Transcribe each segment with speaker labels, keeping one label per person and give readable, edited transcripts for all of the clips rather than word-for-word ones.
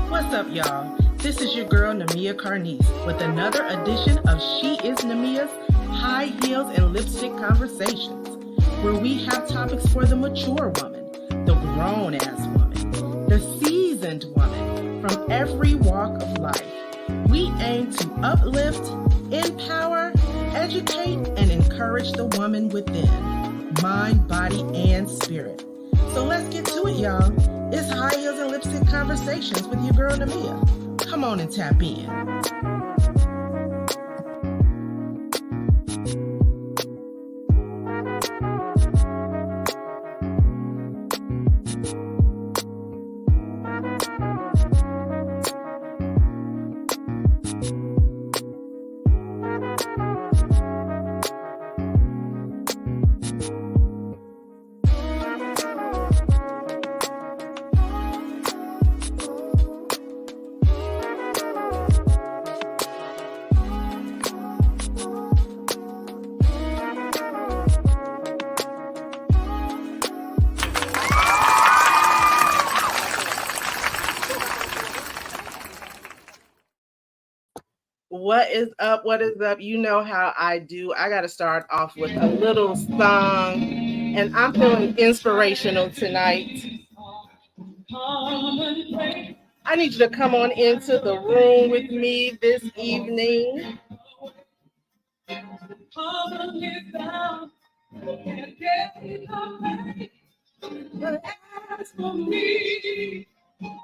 Speaker 1: What's up, y'all? This is your girl, Namia Carnice, with another edition of She is Namia's High Heels and Lipstick Conversations, where we have topics for the mature woman, the grown-ass woman, the seasoned woman, from every walk of life. We aim to uplift, empower, educate, and encourage the woman within, mind, body, and spirit. So let's get to it, y'all. It's High Heels and Lipstick Conversations with your girl, Namia. Come on and tap in. What is up? What is up? You know how I do. I got to start off with a little song, and I'm feeling inspirational tonight. I need you to come on into the room with me this evening. But as for me,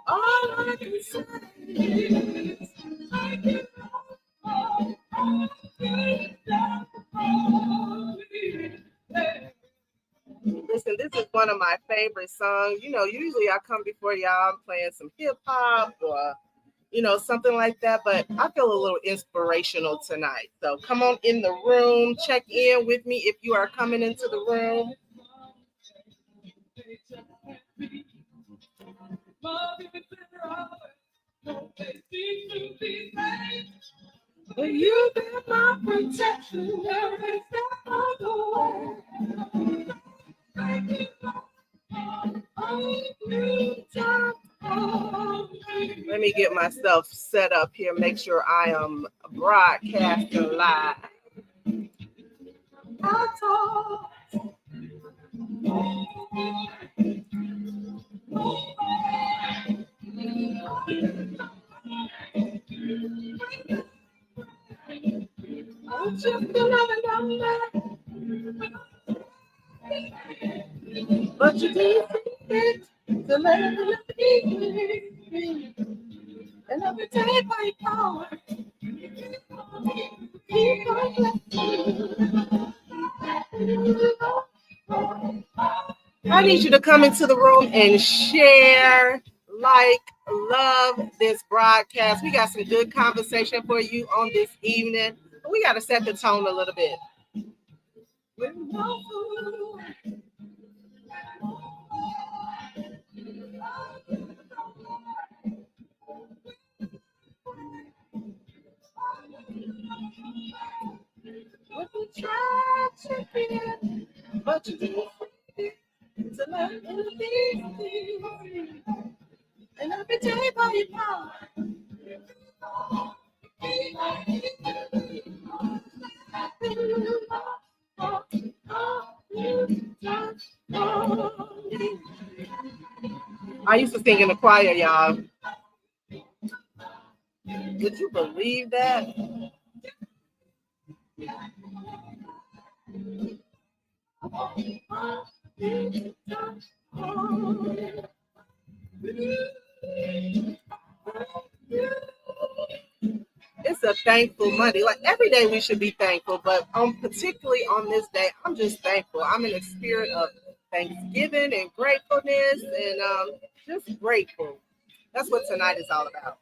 Speaker 1: all I can say is I can Listen, this is one of my favorite songs. You know, usually I come before y'all, I'm playing some hip hop or, something like that. But I feel a little inspirational tonight. So come on in the room, check in with me if you are coming into the room. Well, you've been my protection every step of the way. Let me get myself set up here, make sure I am broadcasting live. I'm just another number, but you didn't think to let me, and every day by power, keep on I need you to come into the room and share, love this broadcast. We got some good conversation for you on this evening. But we got to set the tone a little bit. What we try to be, but you didn't to love and be, and every day by your power. I used to sing in the choir, y'all. Would you believe that? It's a thankful Monday. Like every day we should be thankful, but particularly on this day, I'm just thankful. I'm in a spirit of thanksgiving and gratefulness and just grateful. That's what tonight is all about.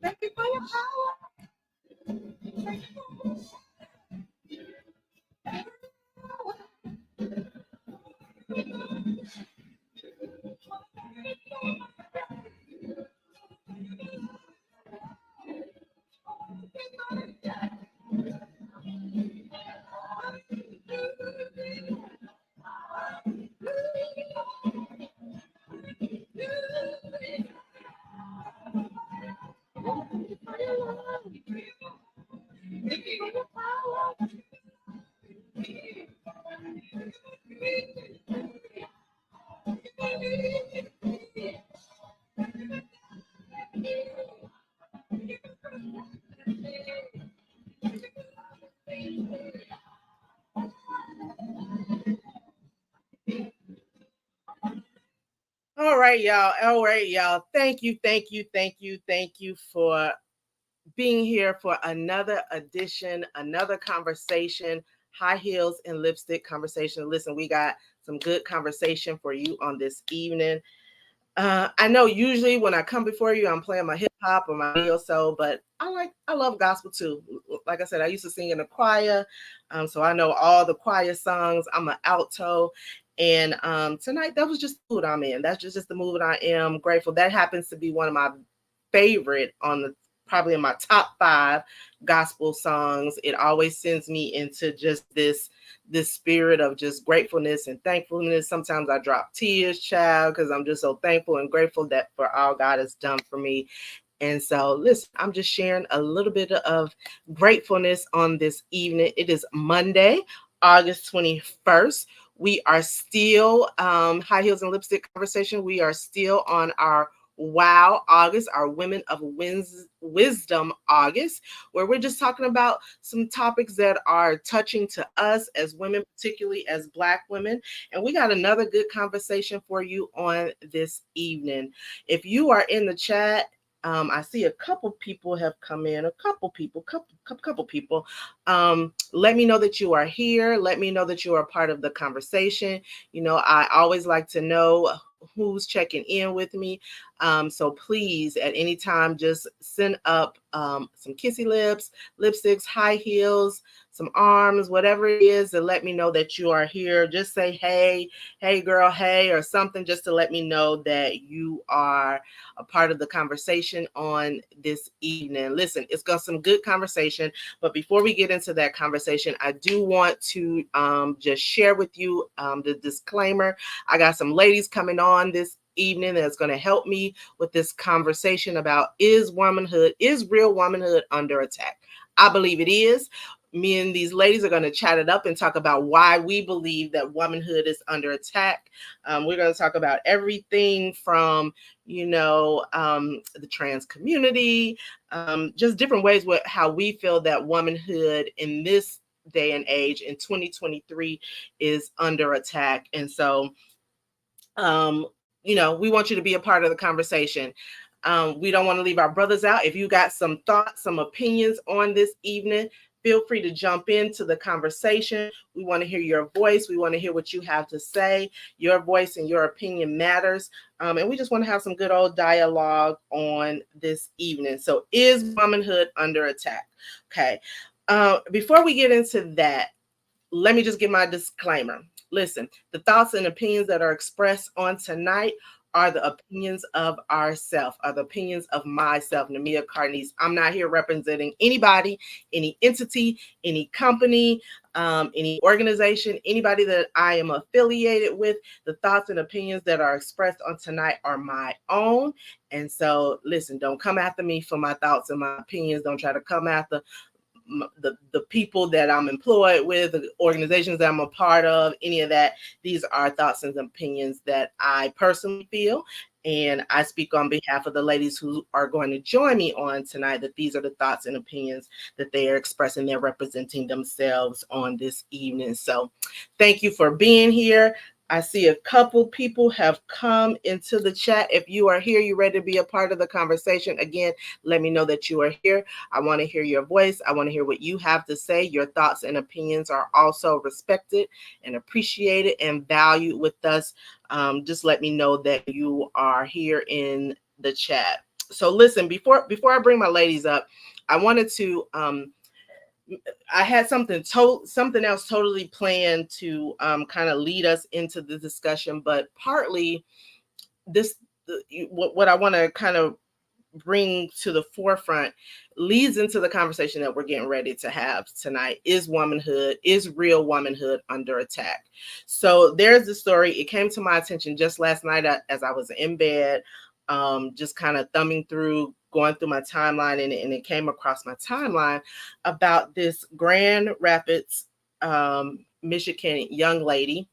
Speaker 1: Thank you for your power. right, y'all. All right, y'all. Thank you, thank you, thank you, thank you for being here for another edition, another conversation, high heels and lipstick conversation. Listen, we got some good conversation for you on this evening. I know usually when I come before you, I'm playing my hip hop or my neo soul, but I love gospel too. Like I said, I used to sing in a choir, so I know all the choir songs. I'm an alto, and tonight that was just the mood I'm in. That's just the mood I am. Grateful that happens to be one of my favorite on the probably in my top 5 gospel songs. It always sends me into just this spirit of just gratefulness and thankfulness. Sometimes I drop tears, child, because I'm just so thankful and grateful that for all God has done for me. And so, listen, I'm just sharing a little bit of gratefulness on this evening. It is Monday, August 21st. We are still High Heels and Lipstick Conversation. We are still on our Wow August, our Women of Wisdom August, where we're just talking about some topics that are touching to us as women, particularly as Black women. And we got another good conversation for you on this evening. If you are in the chat, I see a couple people have come in, a couple people. Let me know that you are here. Let me know that you are part of the conversation. You know, I always like to know who's checking in with me. So please, at any time, just send up some kissy lips, lipsticks, high heels, some arms, whatever it is, and let me know that you are here. Just say, hey, girl, hey, or something, just to let me know that you are a part of the conversation on this evening. Listen, it's got some good conversation, but before we get into that conversation, I do want to just share with you the disclaimer. I got some ladies coming on this evening that's going to help me with this conversation about is real womanhood under attack? I believe it is. Me and these ladies are going to chat it up and talk about why we believe that womanhood is under attack. We're going to talk about everything from, the trans community, just different ways with how we feel that womanhood in this day and age in 2023 is under attack. And so, we want you to be a part of the conversation. We don't want to leave our brothers out. If you got some thoughts, some opinions on this evening, feel free to jump into the conversation. We want to hear your voice. We want to hear what you have to say. Your voice and your opinion matters. And we just want to have some good old dialogue on this evening. So, is womanhood under attack? Okay. Before we get into that, let me just give my disclaimer. Listen, the thoughts and opinions that are expressed on tonight are the opinions of ourselves, are the opinions of myself, Namia Carnice. I'm not here representing anybody, any entity, any company, any organization, anybody that I am affiliated with. The thoughts and opinions that are expressed on tonight are my own. And so, listen, don't come after me for my thoughts and my opinions. Don't try to come after the people that I'm employed with, the organizations that I'm a part of, any of that. These are thoughts and opinions that I personally feel. And I speak on behalf of the ladies who are going to join me on tonight, that these are the thoughts and opinions that they are expressing. They're representing themselves on this evening. So thank you for being here. I see a couple people have come into the chat. If you are here, you're ready to be a part of the conversation. Again, let me know that you are here. I want to hear your voice. I want to hear what you have to say. Your thoughts and opinions are also respected and appreciated and valued with us. Just let me know that you are here in the chat. So listen, before I bring my ladies up, I wanted to I had something else totally planned to kind of lead us into the discussion, but partly what I want to kind of bring to the forefront leads into the conversation that we're getting ready to have tonight. Is real womanhood under attack? So there's the story. It came to my attention just last night as I was in bed, just kind of going through my timeline, and it came across my timeline about this Grand Rapids, Michigan young lady.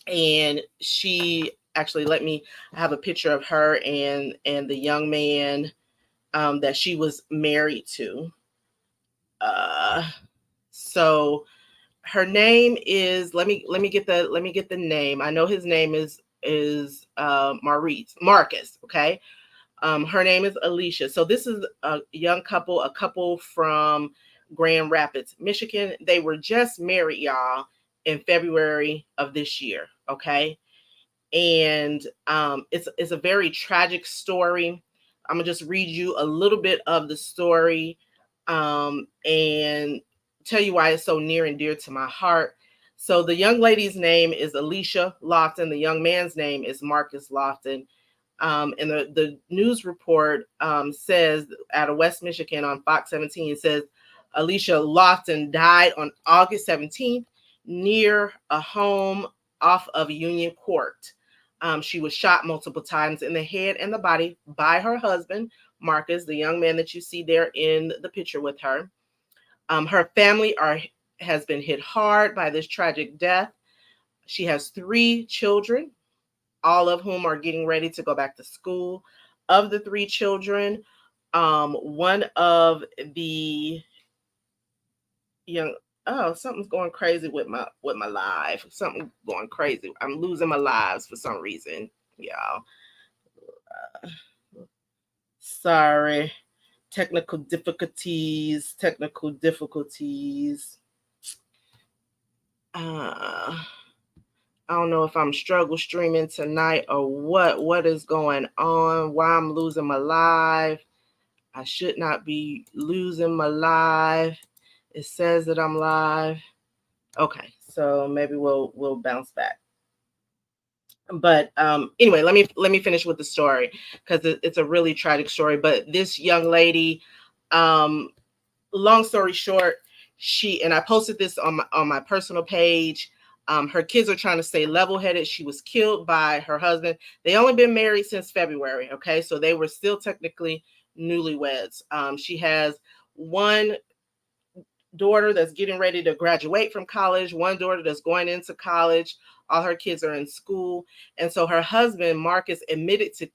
Speaker 1: And she actually I have a picture of her and the young man that she was married to. So her name is, let me get the name. I know his name is is Marcus. Okay. Her name is Alicia. So this is a young couple, a couple from Grand Rapids, Michigan. They were just married, y'all, in February of this year. Okay. And it's a very tragic story. I'm gonna just read you a little bit of the story, and tell you why it's so near and dear to my heart. So the young lady's name is Alicia Lofton. The young man's name is Marcus Lofton. And the news report says out of West Michigan on Fox 17 says Alicia Lofton died on August 17th near a home off of Union Court. She was shot multiple times in the head and the body by her husband, Marcus, the young man that you see there in the picture with her. Her family has been hit hard by this tragic death. She has 3 children, all of whom are getting ready to go back to school. Of the 3 children, one of the young something's going crazy with my live. Something going crazy. I'm losing my lives for some reason, y'all. Sorry. Technical difficulties. I don't know if I'm struggle streaming tonight or what is going on, why I'm losing my live. I should not be losing my live. It says that I'm live. Okay, so maybe we'll bounce back. But anyway, let me finish with the story, because it's a really tragic story. But this young lady, long story short, and I posted this on my personal page. Her kids are trying to stay level-headed. She was killed by her husband. They only been married since February. Okay, so they were still technically newlyweds. She has one daughter that's getting ready to graduate from college, one daughter that's going into college. All her kids are in school. And so her husband, Marcus, admitted to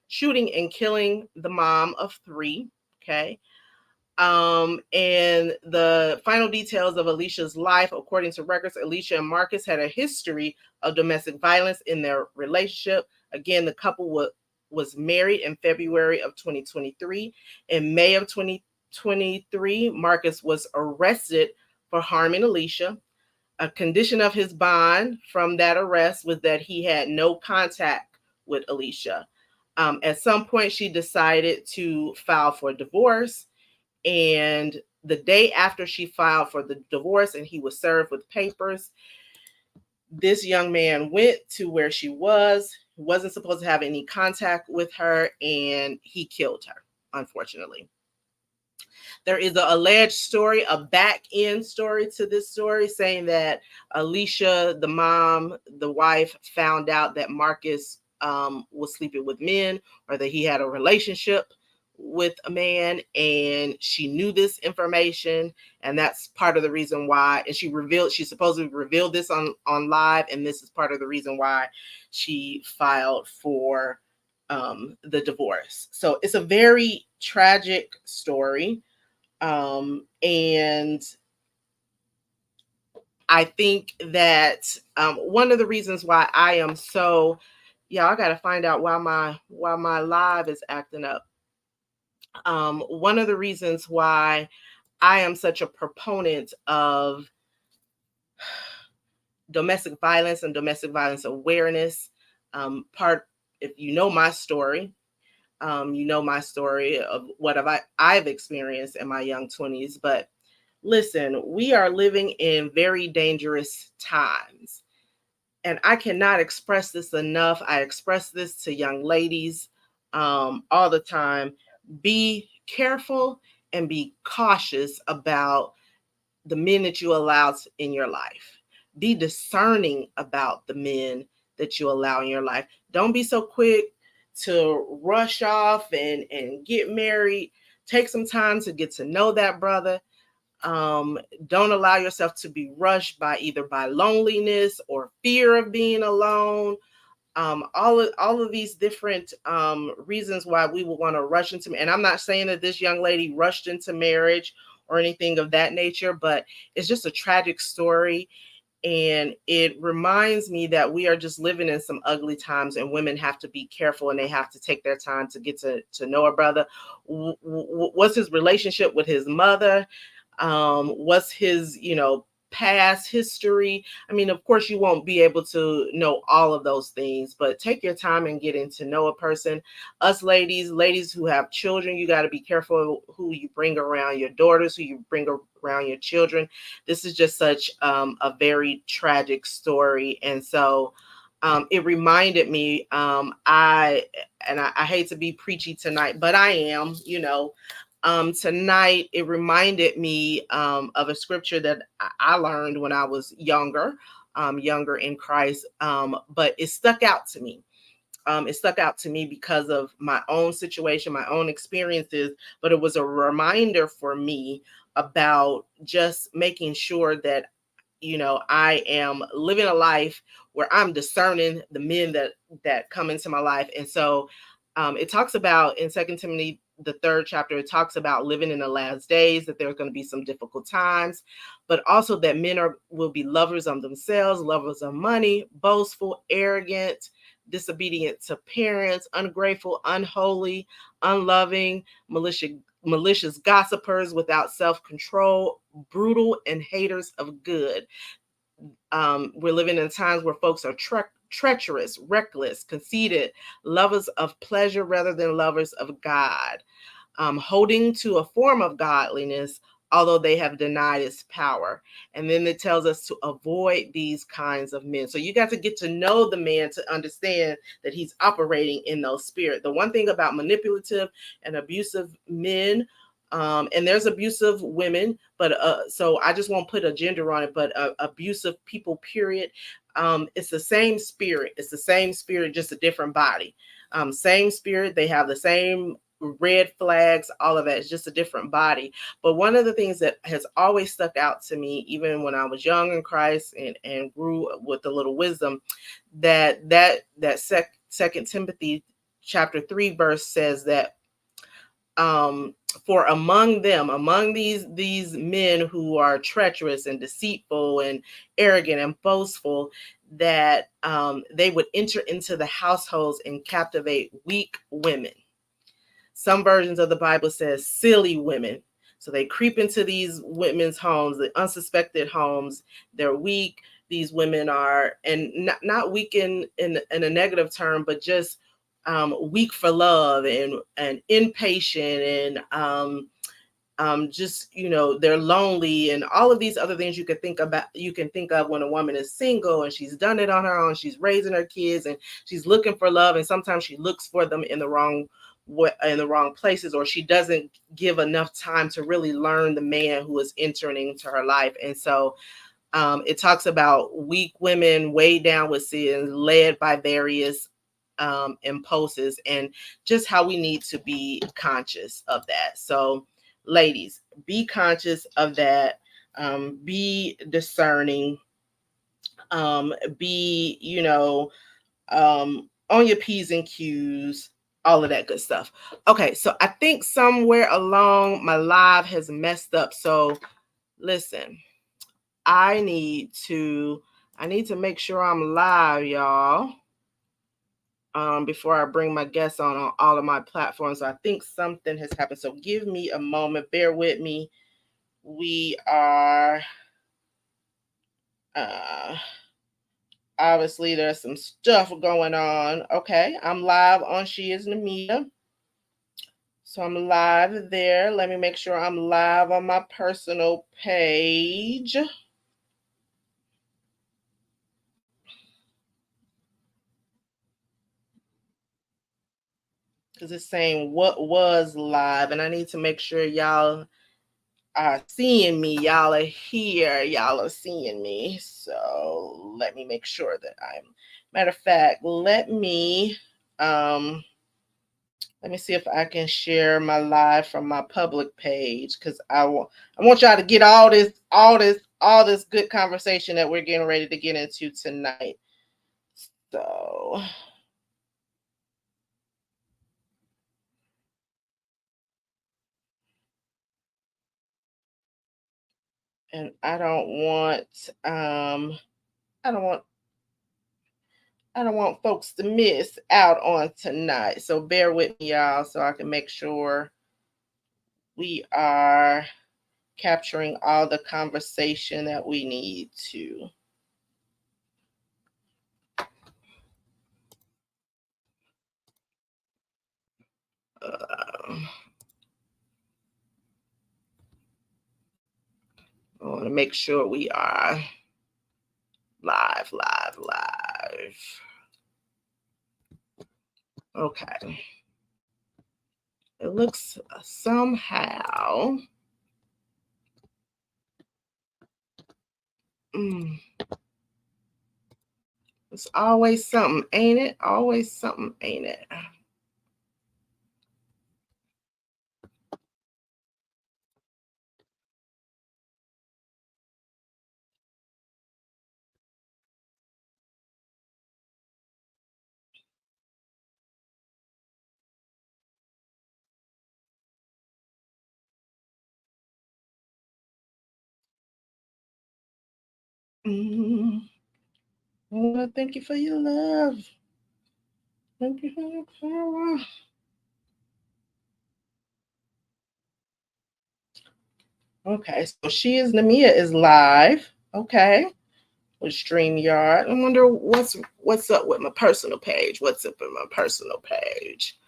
Speaker 1: shooting and killing the mom of 3. Okay. And the final details of Alicia's life, according to records, Alicia and Marcus had a history of domestic violence in their relationship. Again, the couple was married in February of 2023. In May of 2023, Marcus was arrested for harming Alicia. A condition of his bond from that arrest was that he had no contact with Alicia. At some point, she decided to file for divorce. And the day after she filed for the divorce and he was served with papers, this young man went to where she wasn't supposed to have any contact with her, and he killed her, unfortunately. There is an alleged story, a back end story to this story, saying that Alicia, the mom, the wife, found out that Marcus was sleeping with men, or that he had a relationship with a man, and she knew this information, and that's part of the reason why. And she supposedly revealed this on live, and this is part of the reason why she filed for the divorce. So it's a very tragic story. And I think that one of the reasons why I am so, I gotta find out why my live is acting up. One of the reasons why I am such a proponent of domestic violence and domestic violence awareness, if you know my story, of what I've experienced in my young 20s. But listen, we are living in very dangerous times. And I cannot express this enough. I express this to young ladies all the time. Be careful and be cautious about the men that you allow in your life. Be discerning about the men that you allow in your life. Don't be so quick to rush off and get married. Take some time to get to know that brother. Don't allow yourself to be rushed by either by loneliness or fear of being alone. All of these different reasons why we would want to rush into. And I'm not saying that this young lady rushed into marriage or anything of that nature, but it's just a tragic story. And it reminds me that we are just living in some ugly times, and women have to be careful, and they have to take their time to get to know a brother. What's his relationship with his mother? What's his, past history? I mean, of course, you won't be able to know all of those things, but take your time and getting to know a person. Us ladies who have children, you got to be careful who you bring around your daughters, who you bring around your children. This is just such a very tragic story. And so it reminded me, I hate to be preachy tonight, but I am, tonight it reminded me of a scripture that I learned when I was younger in Christ, but it stuck out to me. It stuck out to me because of my own situation, my own experiences, but it was a reminder for me about just making sure that I am living a life where I'm discerning the men that come into my life. And so it talks about in Second Timothy, the third chapter, it talks about living in the last days, that there's going to be some difficult times, but also that men will be lovers of themselves, lovers of money, boastful, arrogant, disobedient to parents, ungrateful, unholy, unloving, malicious gossipers, without self-control, brutal, and haters of good. We're living in times where folks are treacherous, reckless, conceited, lovers of pleasure rather than lovers of God, holding to a form of godliness, although they have denied its power. And then it tells us to avoid these kinds of men. So you got to get to know the man to understand that he's operating in those spirit. The one thing about manipulative and abusive men, and there's abusive women, but so I just won't put a gender on it, but abusive people, period. It's the same spirit. It's the same spirit, just a different body. Same spirit. They have the same red flags, all of that. It's just a different body. But one of the things that has always stuck out to me, even when I was young in Christ and grew with a little wisdom, that Second Timothy chapter 3 verse says that for among these men who are treacherous and deceitful and arrogant and boastful, that they would enter into the households and captivate weak women. Some versions of the Bible says silly women. So they creep into these women's homes, the unsuspected homes. They're weak. These women are, and not weak in a negative term, but just weak for love and impatient and just they're lonely and all of these other things you can think of when a woman is single and she's done it on her own. She's raising her kids and she's looking for love, and sometimes she looks for them in the wrong places, or she doesn't give enough time to really learn the man who is entering into her life. And so it talks about weak women weighed down with sin, led by various impulses, and just how we need to be conscious of that. So ladies, be conscious of that. Be discerning. Be on your P's and Q's, all of that good stuff. Okay, so I think somewhere along my live has messed up. So listen, I need to make sure I'm live, y'all. Before I bring my guests on all of my platforms. So I think something has happened. So give me a moment. Bear with me. We are obviously there's some stuff going on. Okay, I'm live on She Is Namia. So I'm live there. Let me make sure I'm live on my personal page. Because it's saying what was live, and I need to make sure y'all are seeing me. Y'all are here. Y'all are seeing me. So let me make sure that matter of fact, let me see if I can share my live from my public page, because I want y'all to get all this good conversation that we're getting ready to get into tonight. So and I don't want I don't want folks to miss out on tonight. So bear with me, y'all, so I can make sure we are capturing all the conversation that we need to. I want to make sure we are live. Okay. It looks somehow. It's always something, ain't it? Always something, ain't it? I want to thank you for your love. Thank you for your power. Okay, so She Is Namia is live. Okay, with StreamYard. I wonder what's up with my personal page. What's up with my personal page?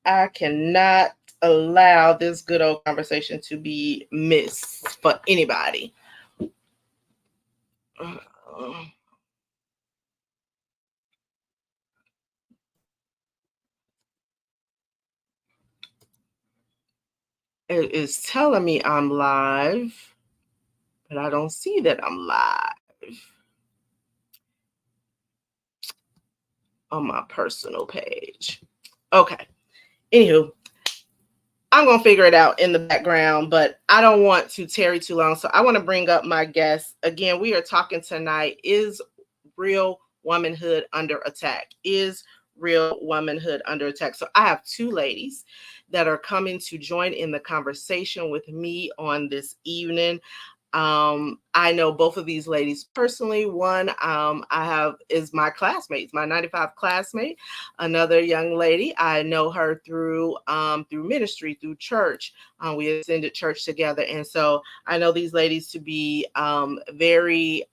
Speaker 1: I cannot allow this good old conversation to be missed for anybody. It is telling me I'm live, but I don't see that I'm live on my personal page. Okay. Anywho, I'm going to figure it out in the background, but I don't want to tarry too long. So I want to bring up my guest. Again, we are talking tonight, is real womanhood under attack? Is real womanhood under attack? So I have two ladies that are coming to join in the conversation with me on this evening. I know both of these ladies personally. One I have is my classmate, my 95 classmate. Another young lady, I know her through ministry, through church. We attended church together, and so I know these ladies to be very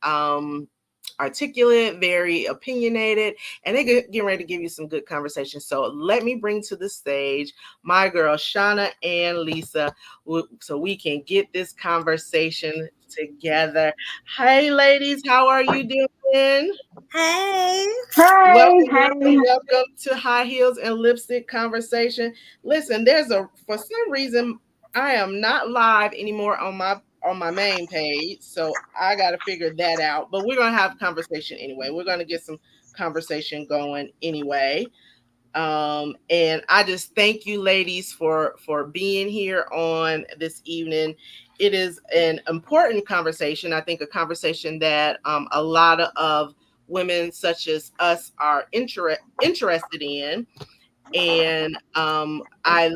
Speaker 1: articulate, very opinionated, and they're getting ready to give you some good conversation. So let me bring to the stage my girl Shauna and Lisa, so we can get this conversation together. Hey, ladies, how are you doing?
Speaker 2: Hey.
Speaker 1: Welcome to High Heels and Lipstick Conversation. Listen, for some reason I am not live anymore on my main page, so I got to figure that out. But we're gonna have a conversation anyway. We're gonna get some conversation going anyway. And I just thank you, ladies, for being here on this evening. It is an important conversation. I think a conversation that a lot of women such as us are interested in. And I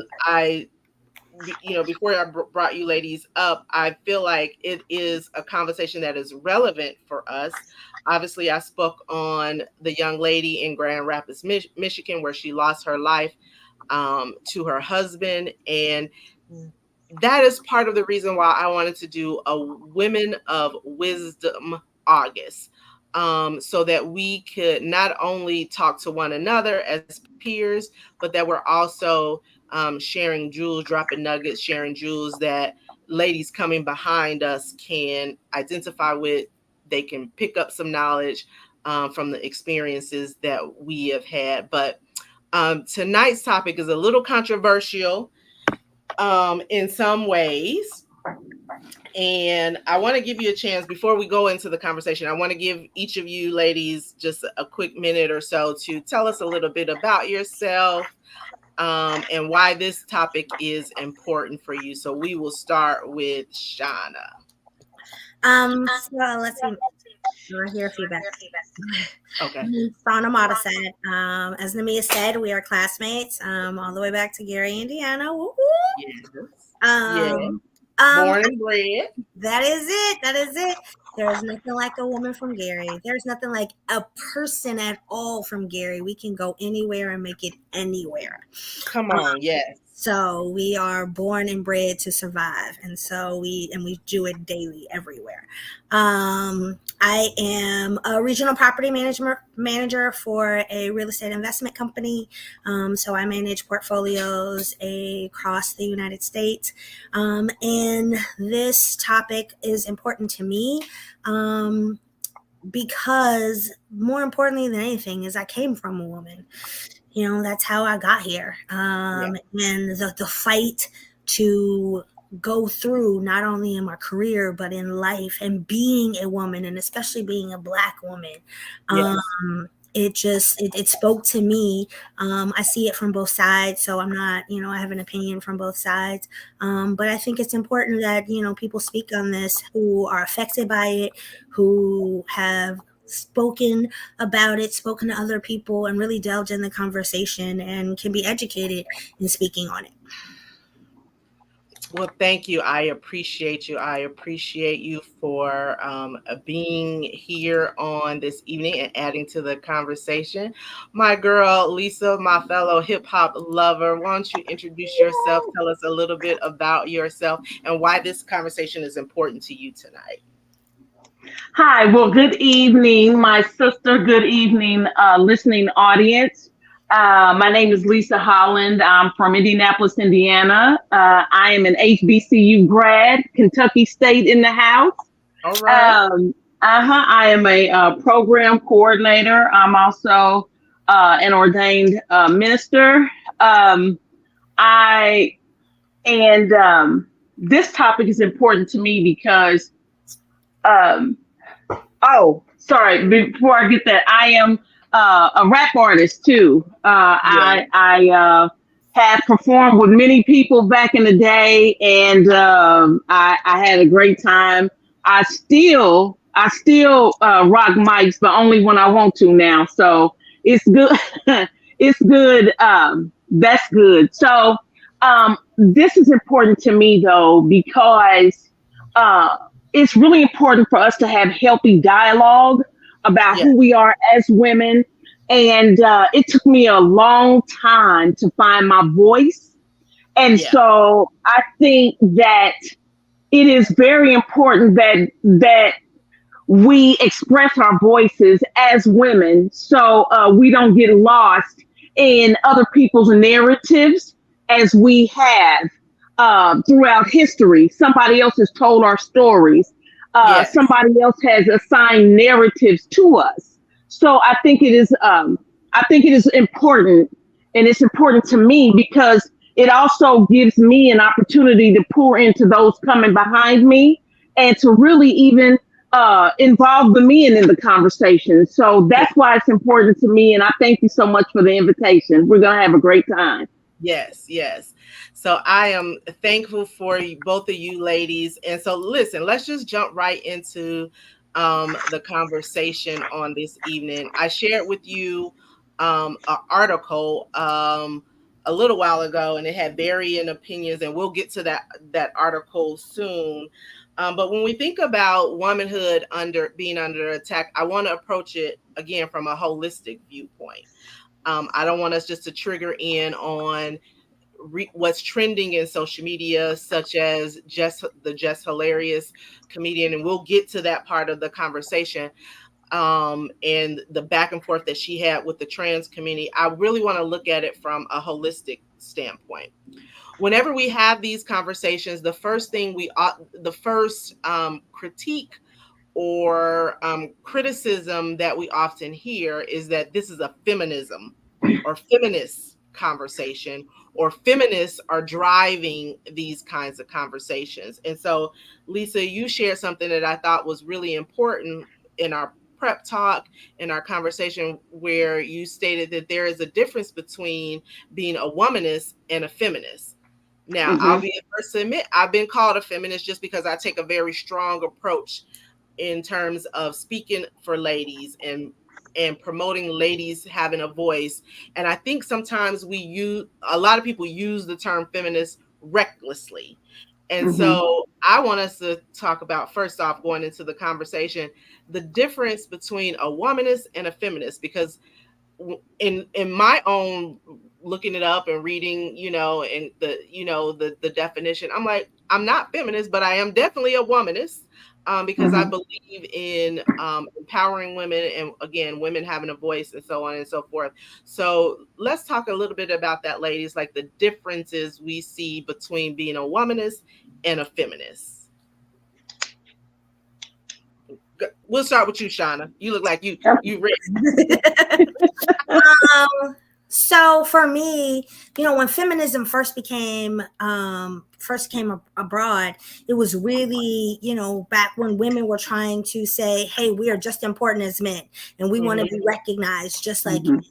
Speaker 1: before I brought you ladies up, I feel like it is a conversation that is relevant for us. Obviously, I spoke on the young lady in Grand Rapids, Michigan, where she lost her life to her husband. And that is part of the reason why I wanted to do a Women of Wisdom August. So that we could not only talk to one another as peers, but that we're also sharing jewels, dropping nuggets, sharing jewels that ladies coming behind us can identify with. They can pick up some knowledge from the experiences that we have had. But tonight's topic is a little controversial in some ways. And I want to give you a chance before we go into the conversation. I want to give each of you ladies just a quick minute or so to tell us a little bit about yourself and why this topic is important for you. So we will start with Shauna.
Speaker 2: So let's see. I hear feedback.
Speaker 1: Okay.
Speaker 2: From Amada said, as Namia said, we are classmates, all the way back to Gary, Indiana. Woo woo.
Speaker 1: Yes. Yeah.
Speaker 2: Um, um,
Speaker 1: Born and bred.
Speaker 2: that is it. That is it. There's nothing like a woman from Gary. There's nothing like a person at all from Gary. We can go anywhere and make it anywhere.
Speaker 1: Come on. Yes.
Speaker 2: So we are born and bred to survive, and we do it daily everywhere. I am a regional property manager for a real estate investment company. So I manage portfolios across the United States, and this topic is important to me. Because more importantly than anything is I came from a woman. That's how I got here.
Speaker 1: Yeah.
Speaker 2: And the fight to go through not only in my career but in life, and being a woman, and especially being a Black woman.
Speaker 1: Yes.
Speaker 2: It spoke to me. I see it from both sides, so I'm not, I have an opinion from both sides. But I think it's important that, people speak on this who are affected by it, who have spoken about it, spoken to other people, and really delved in the conversation and can be educated in speaking on it.
Speaker 1: Well, thank you. I appreciate you. I appreciate you for being here on this evening and adding to the conversation. My girl, Lisa, my fellow hip hop lover, why don't you introduce yourself? Tell us a little bit about yourself and why this conversation is important to you tonight.
Speaker 3: Hi, well, good evening, my sister. Good evening, listening audience. My name is Lisa Holland. I'm from Indianapolis, Indiana. I am an HBCU grad, Kentucky State in the house.
Speaker 1: All right.
Speaker 3: I am a program coordinator. I'm also an ordained minister. I and This topic is important to me because um, oh, sorry. Before I get that, I am a rap artist too.
Speaker 1: Yeah.
Speaker 3: I have performed with many people back in the day, and I had a great time. I still rock mics, but only when I want to now. So it's good. It's good. That's good. So this is important to me though because. Uh, it's really important for us to have healthy dialogue about
Speaker 1: Yeah.
Speaker 3: who we are as women. And it took me a long time to find my voice. And
Speaker 1: Yeah.
Speaker 3: so I think that it is very important that we express our voices as women so we don't get lost in other people's narratives as we have throughout history. Somebody else has told our stories.
Speaker 1: Yes.
Speaker 3: Somebody else has assigned narratives to us. So I think it is important, and it's important to me because it also gives me an opportunity to pour into those coming behind me and to really even involve the men in the conversation. So
Speaker 1: Yeah.
Speaker 3: that's why it's important to me. And I thank you so much for the invitation. We're going to have a great time.
Speaker 1: Yes, yes. So I am thankful for you, both of you ladies. And so listen, let's just jump right into the conversation on this evening. I shared with you an article a little while ago, and it had varying opinions, and we'll get to that article soon. But when we think about womanhood under being under attack, I want to approach it again from a holistic viewpoint. I don't want us just to trigger in on what's trending in social media, such as just hilarious comedian, and we'll get to that part of the conversation. And the back and forth that she had with the trans community. I really want to look at it from a holistic standpoint. Whenever we have these conversations, the first critique or criticism that we often hear is that this is a feminism or feminist conversation, or feminists are driving these kinds of conversations. And so, Lisa, you shared something that I thought was really important in our prep talk, in our conversation, where you stated that there is a difference between being a womanist and a feminist. Now, I'll be the first to admit I've been called a feminist just because I take a very strong approach in terms of speaking for ladies and promoting ladies having a voice. And I think sometimes a lot of people use the term feminist recklessly. And so I want us to talk about, first off, going into the conversation, the difference between a womanist and a feminist, because in my own looking it up and reading, and the definition, I'm like, I'm not feminist, but I am definitely a womanist, because I believe in empowering women, and again, women having a voice and so on and so forth. So let's talk a little bit about that, ladies, like the differences we see between being a womanist and a feminist. We'll start with you, Shauna. You look like you read.
Speaker 2: So for me, when feminism first came abroad, it was really, back when women were trying to say, hey, we are just important as men and we want to be recognized just like men.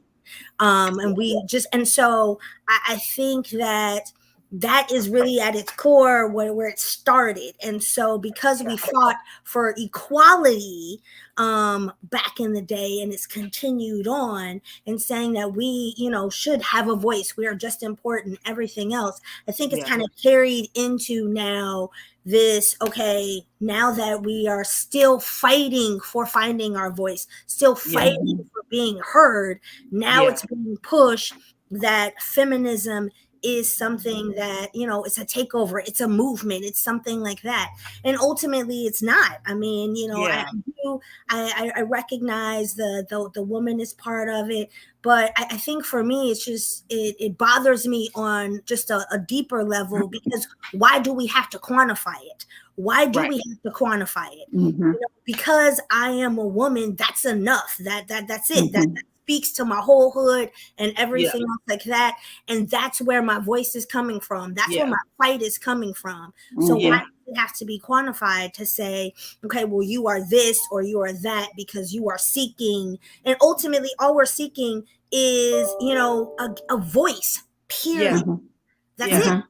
Speaker 2: And so I think that is really at its core where it started. And so because we fought for equality back in the day, and it's continued on, and saying that we, should have a voice, we are just important, everything else, I think it's kind of carried into now this, okay, now that we are still fighting for finding our voice, still fighting for being heard, now it's being pushed that feminism is something that, it's a takeover, it's a movement, it's something like that. And ultimately it's not. I mean, I recognize the woman is part of it, but I think for me, it's just, it bothers me on just a deeper level, because why do we have to quantify it? Why do we have to quantify it? Because I am a woman, that's enough. That's it. That speaks to my whole hood and everything else like that. And that's where my voice is coming from. That's where my fight is coming from. So why does it have to be quantified to say, okay, well, you are this or you are that, because you are seeking, and ultimately all we're seeking is, a voice, period. That's it.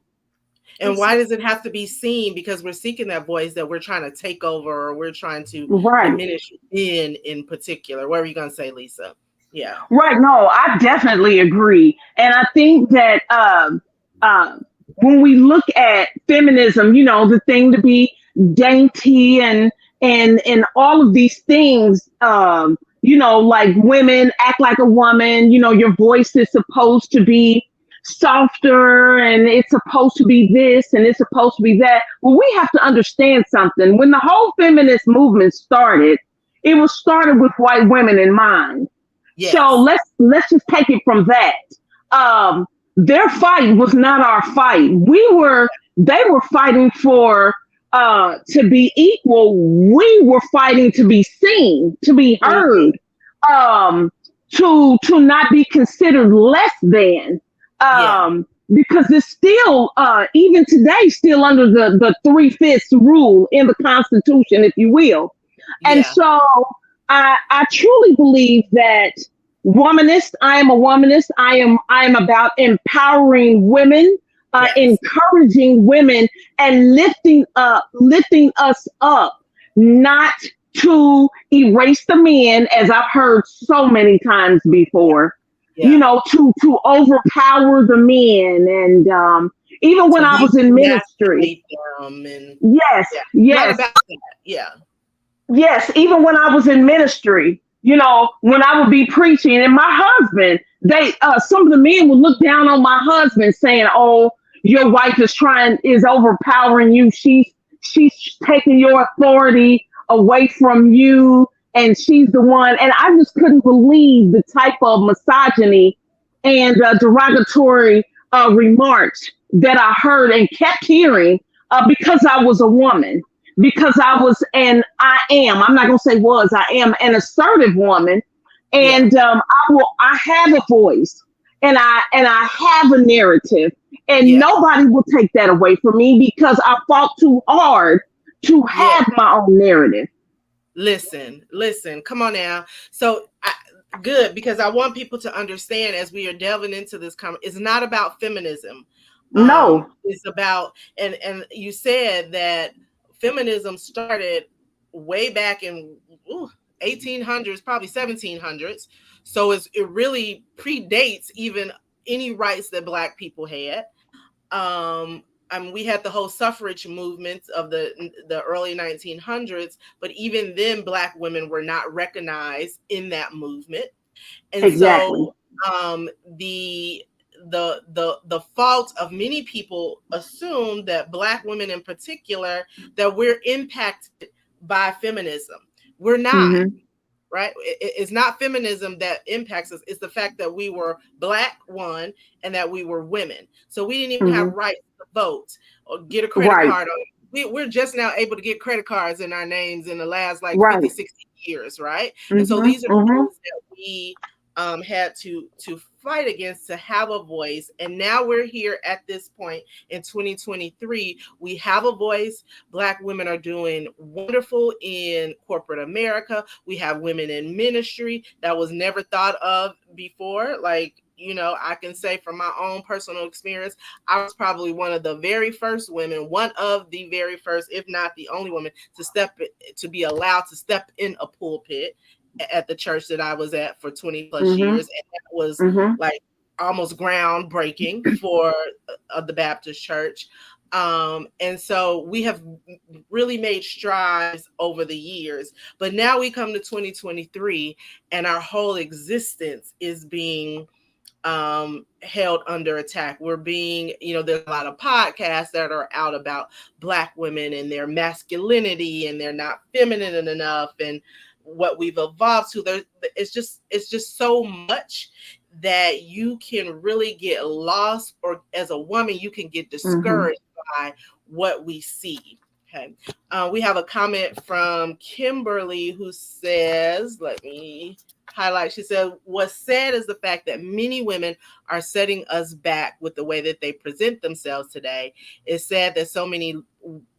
Speaker 1: And why does it have to be seen? Because we're seeking that voice that we're trying to take over, or we're trying to diminish in particular. What are you going to say, Lisa? Yeah.
Speaker 3: Right. No, I definitely agree. And I think that when we look at feminism, the thing to be dainty and all of these things, like women act like a woman, your voice is supposed to be softer and it's supposed to be this and it's supposed to be that. Well, we have to understand something. When the whole feminist movement started, it was started with white women in mind. Yes. So let's just take it from that. Their fight was not our fight. They were fighting for to be equal. We were fighting to be seen, to be heard, to not be considered less than. Because it's still even today still under the 3/5 rule in the Constitution, if you will. And so I truly believe that I am a womanist. I am about empowering women, encouraging women, and lifting us up, not to erase the men, as I've heard so many times before. To overpower the men, and even when I was in ministry. Yes, even when I was in ministry, when I would be preaching, and my husband, some of the men would look down on my husband saying, "Oh, your wife is overpowering you. She's taking your authority away from you, and she's the one." And I just couldn't believe the type of misogyny and derogatory remarks that I heard and kept hearing because I was a woman. Because I'm not going to say was, I am an assertive woman. And I have a voice, and I have a narrative, and nobody will take that away from me, because I fought too hard to have my own narrative.
Speaker 1: Listen, come on now. So good, because I want people to understand, as we are delving into this, it's not about feminism.
Speaker 3: No.
Speaker 1: It's about, and you said that feminism started way back in 1800s, probably 1700s. So it really predates even any rights that Black people had. I mean, we had the whole suffrage movement of the early 1900s, but even then, Black women were not recognized in that movement. And
Speaker 3: Exactly.
Speaker 1: so the the fault of many people assume that Black women in particular, that we're impacted by feminism. We're not.
Speaker 3: Mm-hmm.
Speaker 1: Right? It's not feminism that impacts us. It's the fact that we were Black, one, and that we were women. So we didn't even have
Speaker 3: Mm-hmm.
Speaker 1: rights to vote or get a credit
Speaker 3: Right.
Speaker 1: card. We're just now able to get credit cards in our names in the last like
Speaker 3: Right.
Speaker 1: 50, 60 years, right? And so
Speaker 3: Mm-hmm.
Speaker 1: these are
Speaker 3: Mm-hmm.
Speaker 1: things that we had to fight against to have a voice. And now we're here at this point in 2023. We have a voice. Black women are doing wonderful in corporate America. We have women in ministry that was never thought of before. Like, you know, I can say from my own personal experience, I was probably one of the very first women, one of the very first, if not the only woman, to be allowed to step in a pulpit at the church that I was at for 20 plus
Speaker 3: Mm-hmm.
Speaker 1: years. And that was
Speaker 3: Mm-hmm.
Speaker 1: like almost groundbreaking for the Baptist church. And so we have really made strides over the years, but now we come to 2023 and our whole existence is being held under attack. We're being, you know, there's a lot of podcasts that are out about Black women and their masculinity and they're not feminine enough and what we've evolved to. It's just so much that you can really get lost, or as a woman you can get discouraged by what we see. Okay. We have a comment from Kimberly who says, let me highlight. She said, what's sad is the fact that many women are setting us back with the way that they present themselves today. It's sad that so many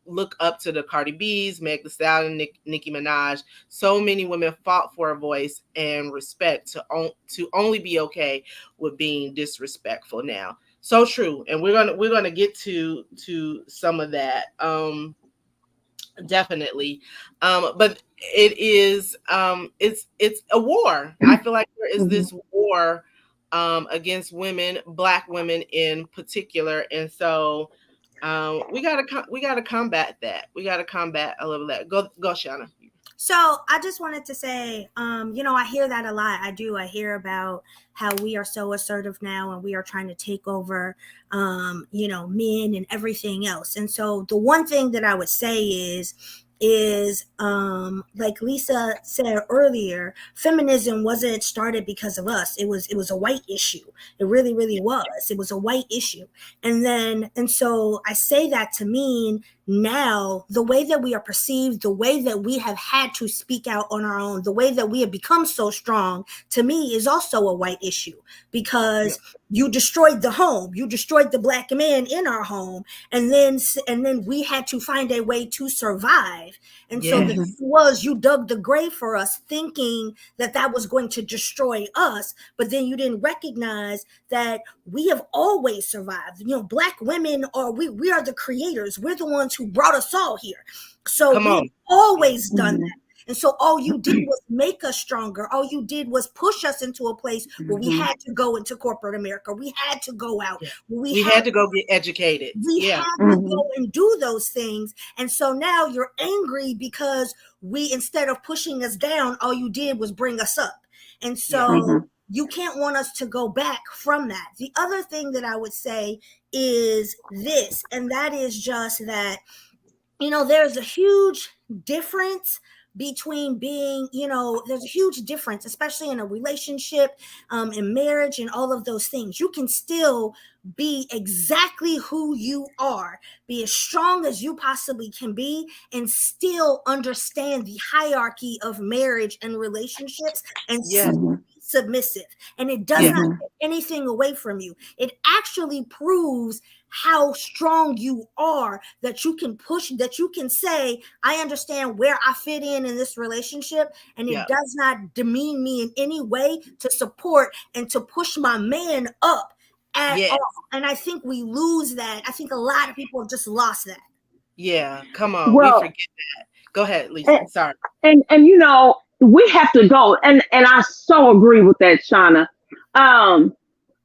Speaker 1: look up to the Cardi B's, Meg Thee Stallion, Nicki Minaj. So many women fought for a voice and respect to only be okay with being disrespectful now. So true. And we're gonna get to some of that. Definitely. But it is it's a war. I feel like there is this war against women, Black women in particular. And so we gotta combat that. We gotta combat a little of that. Go Shauna.
Speaker 2: So I just wanted to say, you know, I hear that a lot. I do. I hear about how we are so assertive now and we are trying to take over, you know, men and everything else. And so the one thing that I would say is like Lisa said earlier, feminism wasn't started because of us. It was a white issue. It really was. It was a white issue. And so I say that to mean now the way that we are perceived, the way that we have had to speak out on our own, the way that we have become so strong, to me is also a white issue, because you destroyed the home, you destroyed the Black man in our home, and then we had to find a way to survive. And so the thing was, you dug the grave for us thinking that that was going to destroy us, but then you didn't recognize that we have always survived. You know, Black women are, we are the creators. We're the ones who brought us all here. So we've always done that. And so all you did was make us stronger. All you did was push us into a place where we had to go into corporate America. We had to go out.
Speaker 1: We had to go get educated.
Speaker 2: We had to go and do those things. And so now you're angry because we, instead of pushing us down, all you did was bring us up. And so you can't want us to go back from that. The other thing that I would say is this, and that is just that, you know, there's a huge difference between being, you know, there's a huge difference, especially in a relationship, in marriage and all of those things. You can still be exactly who you are, be as strong as you possibly can be, and still understand the hierarchy of marriage and relationships and still be submissive. And it does not take anything away from you. It actually proves how strong you are, that you can push, that you can say, I understand where I fit in this relationship, and it does not demean me in any way to support and to push my man up at all. And I think we lose that. I think a lot of people have just lost that.
Speaker 1: Yeah, come on.
Speaker 3: Well,
Speaker 1: we forget that. Go ahead, Lisa. Sorry.
Speaker 3: And we have to go, and I so agree with that, Shauna.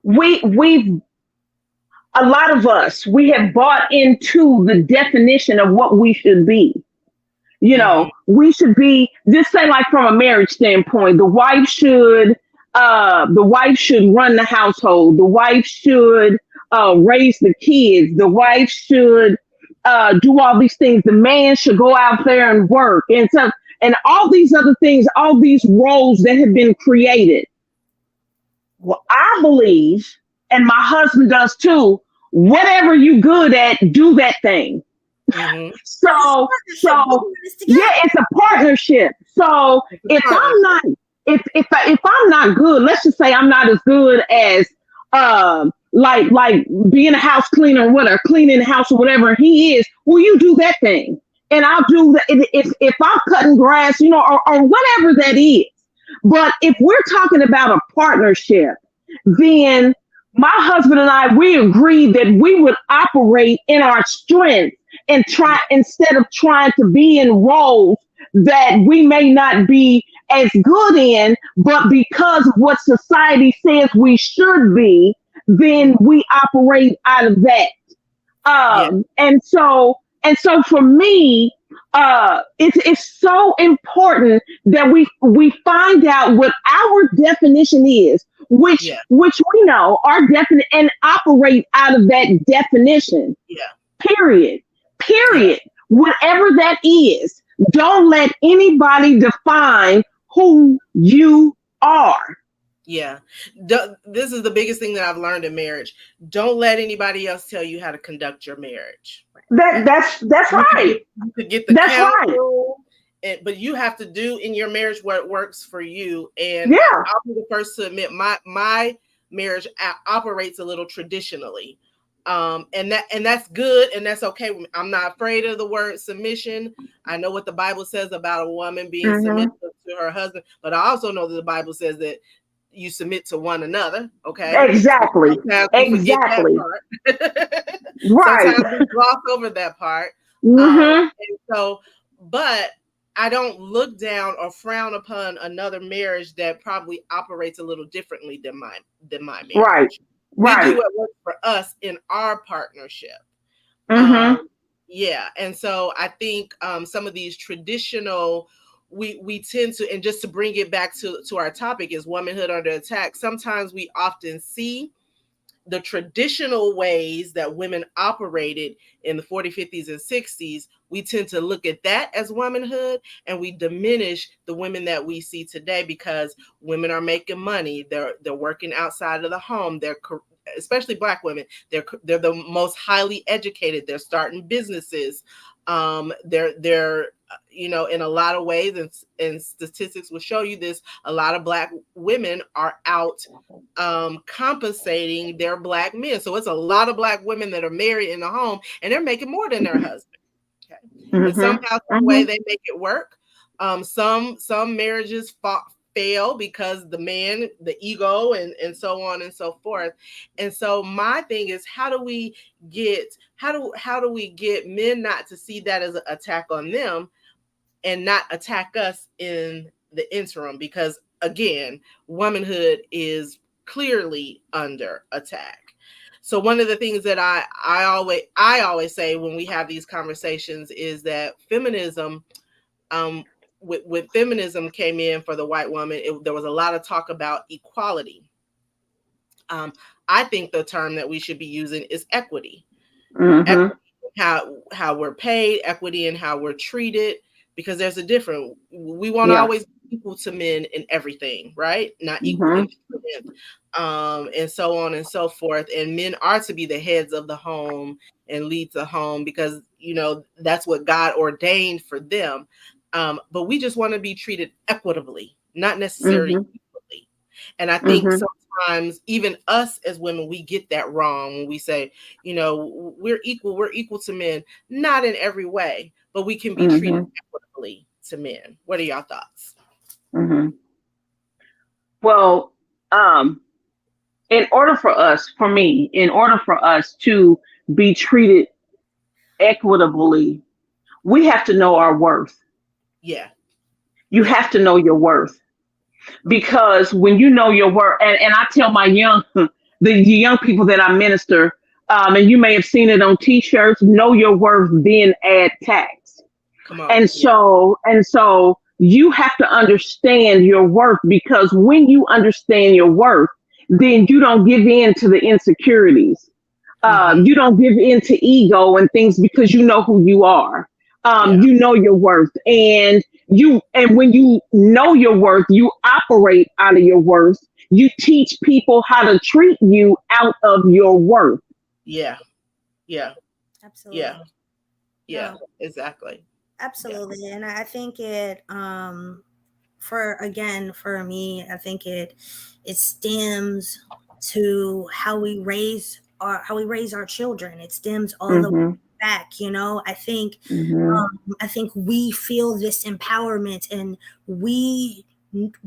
Speaker 3: We've a lot of us, we have bought into the definition of what we should be. We should be, just say, like, from a marriage standpoint, the wife should run the household. The wife should raise the kids. The wife should do all these things. The man should go out there and work, and all these other things, all these roles that have been created. Well, I believe, and my husband does too, whatever you good at, do that thing.
Speaker 1: Mm-hmm.
Speaker 3: So yeah, it's a partnership. So if I'm not good, let's just say I'm not as good as like being a house cleaner or whatever, cleaning the house or whatever he is, well, you do that thing. And I'll do that if I'm cutting grass, or whatever that is. But if we're talking about a partnership, then my husband and I, we agreed that we would operate in our strength and try, instead of trying to be in roles that we may not be as good in, but because of what society says we should be, then we operate out of that. And so for me, it's so important that we find out what our definition is, which we know our definition, and operate out of that definition. Period. Whatever that is, don't let anybody define who you are.
Speaker 1: Yeah. This is the biggest thing that I've learned in marriage. Don't let anybody else tell you how to conduct your marriage.
Speaker 3: That's right.
Speaker 1: You could get the counsel, but you have to do in your marriage what works for you. And I'll be the first to admit my marriage operates a little traditionally. And that's good, and that's okay. I'm not afraid of the word submission. I know what the Bible says about a woman being submissive to her husband, but I also know that the Bible says that you submit to one another. Okay.
Speaker 3: Exactly.
Speaker 1: Exactly.
Speaker 3: Right.
Speaker 1: Sometimes we gloss over that part. And so, but I don't look down or frown upon another marriage that probably operates a little differently than my marriage.
Speaker 3: Right.
Speaker 1: We do what works for us in our partnership. And so I think some of these traditional, we tend to, and just to bring it back to our topic, is womanhood under attack. Sometimes we often see the traditional ways that women operated in the 40s, 50s, and 60s. We tend to look at that as womanhood, and we diminish the women that we see today, because women are making money. They're working outside of the home. They're, especially Black women, they're the most highly educated. They're starting businesses. They're in a lot of ways, and statistics will show you this, a lot of Black women are out compensating their Black men. So it's a lot of Black women that are married in the home, and they're making more than their husband. Okay. And somehow, some way, they make it work. Some marriages fail because the man, the ego, and so on and so forth. And so my thing is, how do we get men not to see that as an attack on them and not attack us in the interim? Because again, womanhood is clearly under attack. So one of the things that I always say when we have these conversations is that feminism, when feminism came in for the white woman, there was a lot of talk about equality. I think the term that we should be using is equity. Equity, how we're paid, equity in how we're treated, because there's a difference. We won't always be equal to men in everything, right? Not equal in men, and so on and so forth. And men are to be the heads of the home and lead the home, because that's what God ordained for them. But we just want to be treated equitably, not necessarily equally. And I think sometimes even us as women, we get that wrong when we say, we're equal to men. Not in every way, but we can be treated equitably to men. What are y'all thoughts?
Speaker 3: Well, in order for us, for me, in order for us to be treated equitably, we have to know our worth.
Speaker 1: Yeah.
Speaker 3: You
Speaker 1: Yeah.
Speaker 3: have to know your worth, because when you know your worth, and I tell my the young people that I minister, and you may have seen it on T-shirts, know your worth, then add tax.
Speaker 1: Come on.
Speaker 3: And
Speaker 1: Yeah.
Speaker 3: so you have to understand your worth, because when you understand your worth, then you don't give in to the insecurities.
Speaker 1: Mm-hmm.
Speaker 3: You don't give in to ego and things, because you know who you are.
Speaker 1: Yeah.
Speaker 3: You know your worth, and when you know your worth, you operate out of your worth. You teach people how to treat you out of your worth.
Speaker 1: Yeah. Yeah.
Speaker 2: Absolutely.
Speaker 1: Yeah. Yeah.
Speaker 2: No,
Speaker 1: Exactly. Yeah.
Speaker 2: absolutely. And I think it for me, I think it stems to how we raise our children. It stems all the way
Speaker 3: Hmm.
Speaker 2: back, you know.
Speaker 3: Hmm.
Speaker 2: I think we feel this empowerment, and we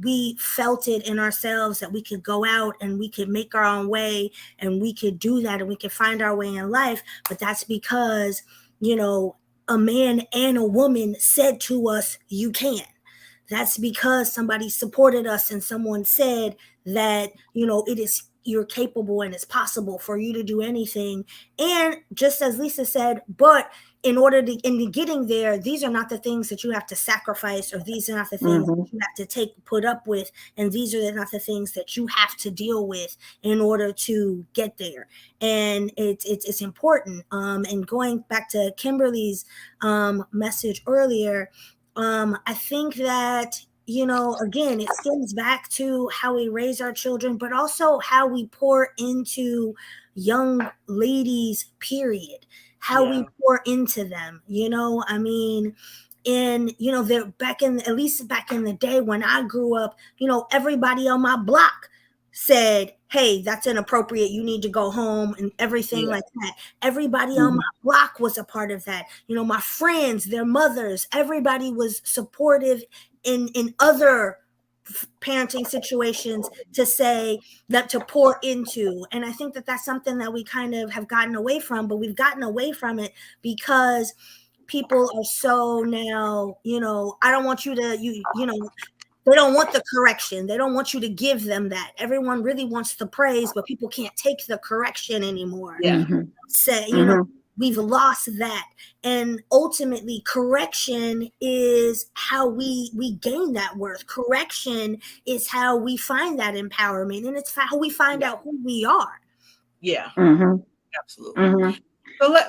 Speaker 2: we felt it in ourselves that we could go out and we could make our own way, and we could do that, and we could find our way in life. But that's because, you know, a man and a woman said to us, you can. That's because somebody supported us and someone said that, you know, it is, you're capable and it's possible for you to do anything. And just as Lisa said, but in order to, in getting there, these are not the things that you have to sacrifice, or these are not the things that
Speaker 3: Hmm.
Speaker 2: you have to put up with, and these are not the things that you have to deal with in order to get there. And it's important. And going back to Kimberly's message earlier, I think that, you know, again, it stems back to how we raise our children, but also how we pour into young ladies, period. How we
Speaker 1: Yeah.
Speaker 2: pour into them, you know, I mean, and you know, they're back in, at least back in the day when I grew up, you know, everybody on my block said, hey, that's inappropriate, you need to go home, and everything
Speaker 1: Yeah.
Speaker 2: like that. Everybody on my
Speaker 3: Hmm.
Speaker 2: block was a part of that. You know, my friends, their mothers, everybody was supportive in other parenting situations to say that, to pour into. And I think that that's something that we kind of have gotten away from, but we've gotten away from it because people are so now, you know, I don't want you to, you know, they don't want the correction. They don't want you to give them that. Everyone really wants the praise, but people can't take the correction anymore.
Speaker 1: Yeah.
Speaker 3: Hmm.
Speaker 2: Say, you know,
Speaker 3: Hmm.
Speaker 2: we've lost that. And ultimately, correction is how we gain that worth. Correction is how we find that empowerment, and it's how we find
Speaker 1: Yeah.
Speaker 2: out who we are.
Speaker 1: Yeah.
Speaker 3: Hmm.
Speaker 1: Absolutely.
Speaker 3: Hmm.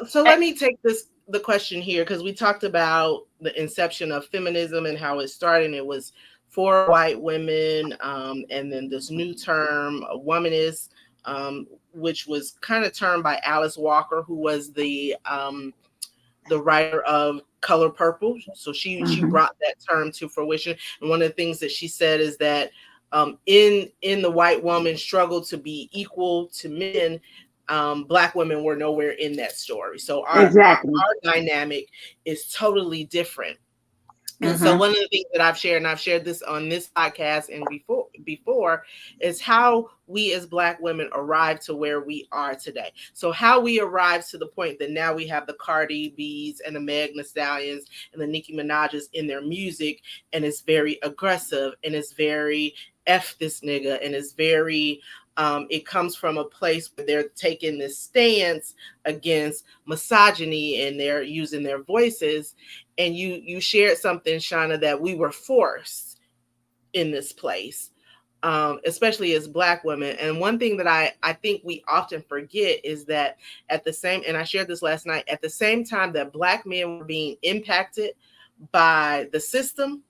Speaker 1: So let me take the question here, because we talked about the inception of feminism and how it started. It was for white women, and then this new term, womanist, which was kind of termed by Alice Walker, who was the writer of Color Purple. So she
Speaker 3: Hmm.
Speaker 1: brought that term to fruition. And one of the things that she said is that in the white woman struggle to be equal to men, black women were nowhere in that story. So
Speaker 3: Exactly.
Speaker 1: our dynamic is totally different. And so
Speaker 3: Hmm.
Speaker 1: one of the things that I've shared, and I've shared this on this podcast and before, is how we as black women arrived to where we are today. So how we arrived to the point that now we have the Cardi B's and the Meg Thee Stallions and the Nicki Minaj's in their music, and it's very aggressive, and it's very F this nigga, and it's very it comes from a place where they're taking this stance against misogyny, and they're using their voices. And you shared something, Shauna, that we were forced in this place, especially as black women. And one thing that I think we often forget is that at the same, and I shared this last night, at the same time that black men were being impacted by the system,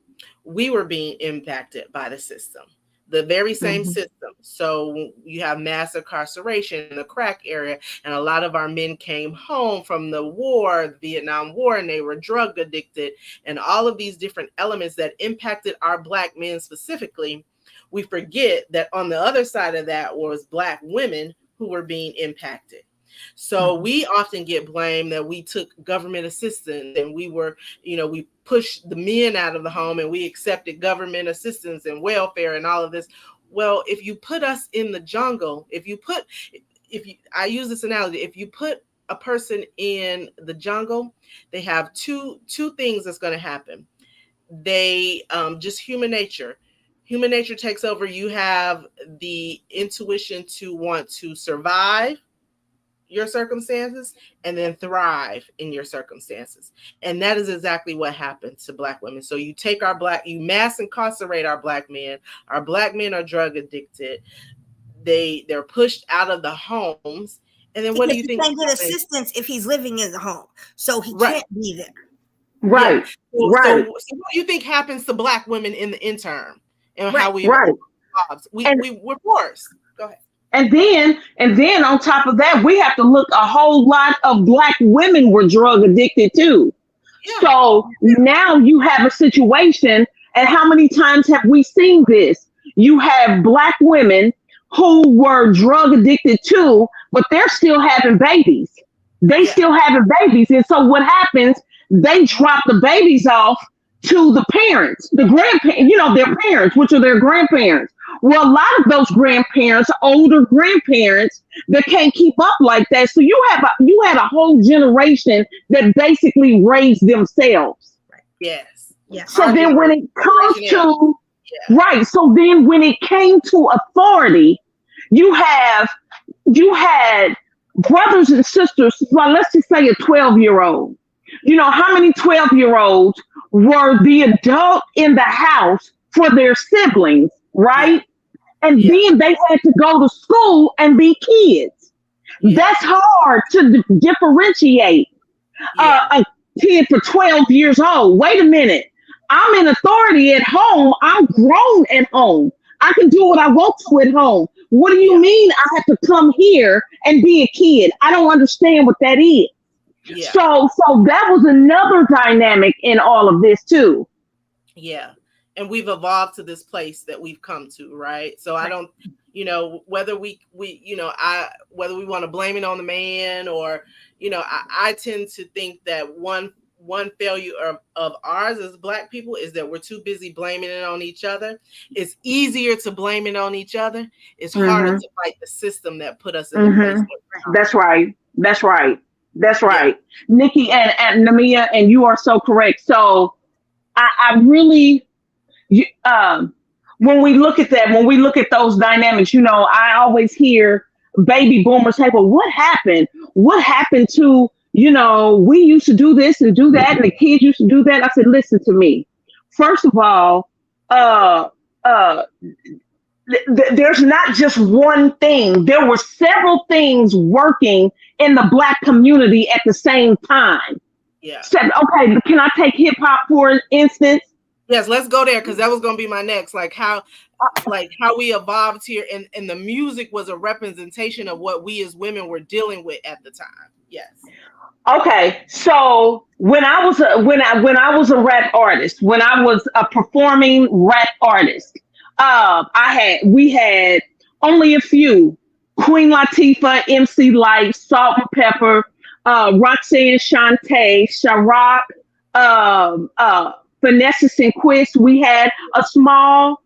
Speaker 1: we were being impacted by the system, the very same
Speaker 3: Hmm.
Speaker 1: system. So you have mass incarceration in the crack area, and a lot of our men came home from the war, the Vietnam War, and they were drug addicted, and all of these different elements that impacted our black men specifically. We forget that on the other side of that was black women who were being impacted. So
Speaker 3: Hmm.
Speaker 1: we often get blamed that we took government assistance, and we were, we pushed the men out of the home, and we accepted government assistance and welfare and all of this. Well, if you put us in the jungle, I use this analogy, if you put a person in the jungle, they have two things that's going to happen. They just human nature takes over. You have the intuition to want to survive your circumstances and then thrive in your circumstances. And that is exactly what happened to Black women. So you take you mass incarcerate our Black men. Our Black men are drug addicted. They're pushed out of the homes. And then what do you think?
Speaker 2: He can't get assistance if he's living in the home. So he
Speaker 1: Right.
Speaker 2: can't be there.
Speaker 3: Right.
Speaker 1: Yeah. So what do you think happens to Black women in the interim? And how we're forced. Go ahead.
Speaker 3: And then on top of that, we have to look, a whole lot of Black women were drug addicted too. Yeah. So now you have a situation, and how many times have we seen this? You have Black women who were drug addicted too, but they're still having babies. They still having babies. And so what happens, they drop the babies off to the parents, the grandparents, their parents, which are their grandparents. Well, a lot of those grandparents, older grandparents, that can't keep up like that. So you had a whole generation that basically raised themselves.
Speaker 1: Yes.
Speaker 3: So then when it comes to so then when it came to authority, you had brothers and sisters. Well, let's just say a 12-year-old. How many 12-year-olds were the adult in the house for their siblings, right? And then they had to go to school and be kids. That's hard to differentiate a kid for 12 years old. Wait a minute. I'm in authority at home. I'm grown at home. I can do what I want to at home. What do you mean I have to come here and be a kid? I don't understand what that is. Yeah. So that was another dynamic in all of this too.
Speaker 1: Yeah. And we've evolved to this place that we've come to, right? So I don't, whether we whether we want to blame it on the man or, I tend to think that one failure of ours as Black people is that we're too busy blaming it on each other. It's easier to blame it on each other. It's harder to fight the system that put us in the place.
Speaker 3: That's right. Nikki and Namia, and you are so correct. So I really, when we look at those dynamics, I always hear baby boomers say, well, what happened? What happened to, we used to do this and do that, and the kids used to do that. I said, listen to me. First of all, there's not just one thing. There were several things working in the Black community at the same time.
Speaker 1: Yeah.
Speaker 3: So, okay, can I take hip hop for instance?
Speaker 1: Yes, let's go there, because that was going to be my next. How we evolved here, and the music was a representation of what we as women were dealing with at the time. Yes.
Speaker 3: Okay, so when I was a rap artist, when I was a performing rap artist, we had only a few: Queen Latifah, MC Lyte, Salt and Pepper, Roxanne Shante, Sharrock, Vanessa Sinquist. We had a small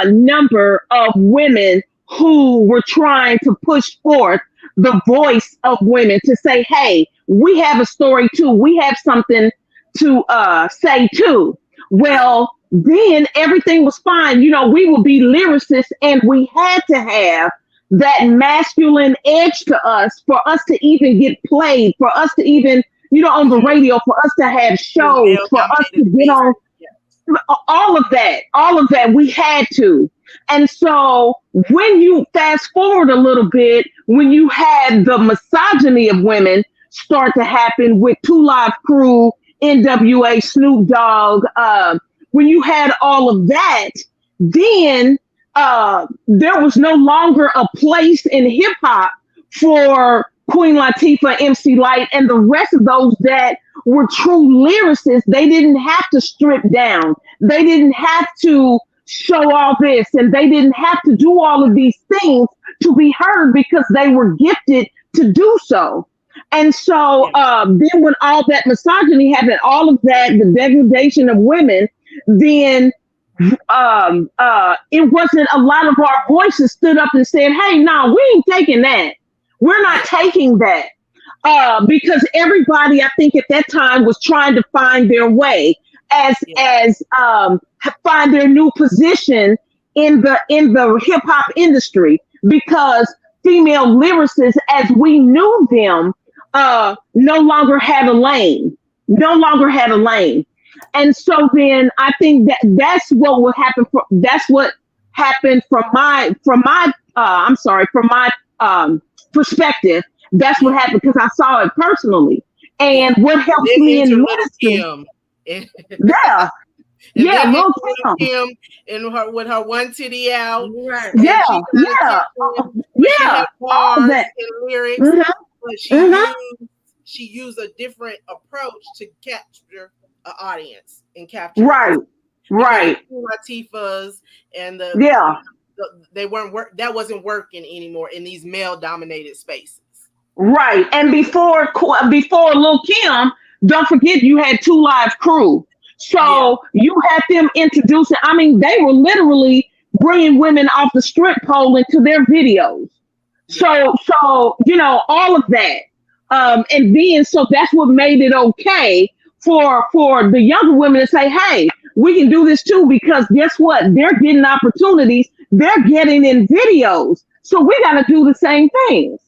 Speaker 3: number of women who were trying to push forth the voice of women to say, hey, we have a story too. We have something to say too. Well, then everything was fine. We would be lyricists, and we had to have that masculine edge to us for us to even get played, for us to even, on the radio, for us to have shows, for us to get on all of that we had to. And so when you fast forward a little bit, when you had the misogyny of women start to happen with 2 Live Crew, NWA, Snoop Dogg, when you had all of that, then there was no longer a place in hip hop for Queen Latifah, MC Lyte, and the rest of those that were true lyricists. They didn't have to strip down. They didn't have to show all this, and they didn't have to do all of these things to be heard because they were gifted to do so. And so then when all that misogyny happened, all of that, the degradation of women, then it wasn't a lot of our voices stood up and said, "Hey, no, we ain't taking that. We're not
Speaker 1: Yeah.
Speaker 3: taking that." Because everybody, I think, at that time was trying to find their way
Speaker 1: Yeah.
Speaker 3: as find their new position in the hip hop industry. Because female lyricists, as we knew them, no longer had a lane, no longer had a lane. And so then I think that that's what will happen. That's what happened from my perspective. That's what
Speaker 1: Yeah.
Speaker 3: happened because I saw it personally. And
Speaker 1: Yeah.
Speaker 3: what
Speaker 1: And
Speaker 3: helps
Speaker 1: then
Speaker 3: me
Speaker 1: enter
Speaker 3: in
Speaker 1: Little
Speaker 3: ministry,
Speaker 1: Kim. And,
Speaker 3: yeah,
Speaker 1: and
Speaker 3: yeah,
Speaker 1: then enter
Speaker 3: Lil
Speaker 1: Little
Speaker 3: Kim,
Speaker 1: Kim and her with her one titty out,
Speaker 2: Right.
Speaker 1: and
Speaker 3: yeah,
Speaker 1: she got
Speaker 3: yeah,
Speaker 1: attention, but she had
Speaker 3: yeah, all
Speaker 1: bars
Speaker 3: that.
Speaker 1: and lyrics,
Speaker 3: Hmm.
Speaker 1: but
Speaker 3: Hmm.
Speaker 1: she used a different approach to capture an audience and capture
Speaker 3: Right,
Speaker 1: attention. Because the
Speaker 3: right,
Speaker 1: Queen Latifahs and
Speaker 3: yeah,
Speaker 1: they weren't that wasn't working anymore in these male dominated spaces.
Speaker 3: right. And before Lil Kim, don't forget you had Two Live Crew.
Speaker 1: Yeah,
Speaker 3: So you had them introducing. I mean, they were literally bringing women off the strip pole into their videos.
Speaker 1: yeah,
Speaker 3: So all of that, and then so that's what made it okay for the younger women to say, "Hey, we can do this too." Because guess what? They're getting opportunities. They're getting in videos. So we got to do the same things.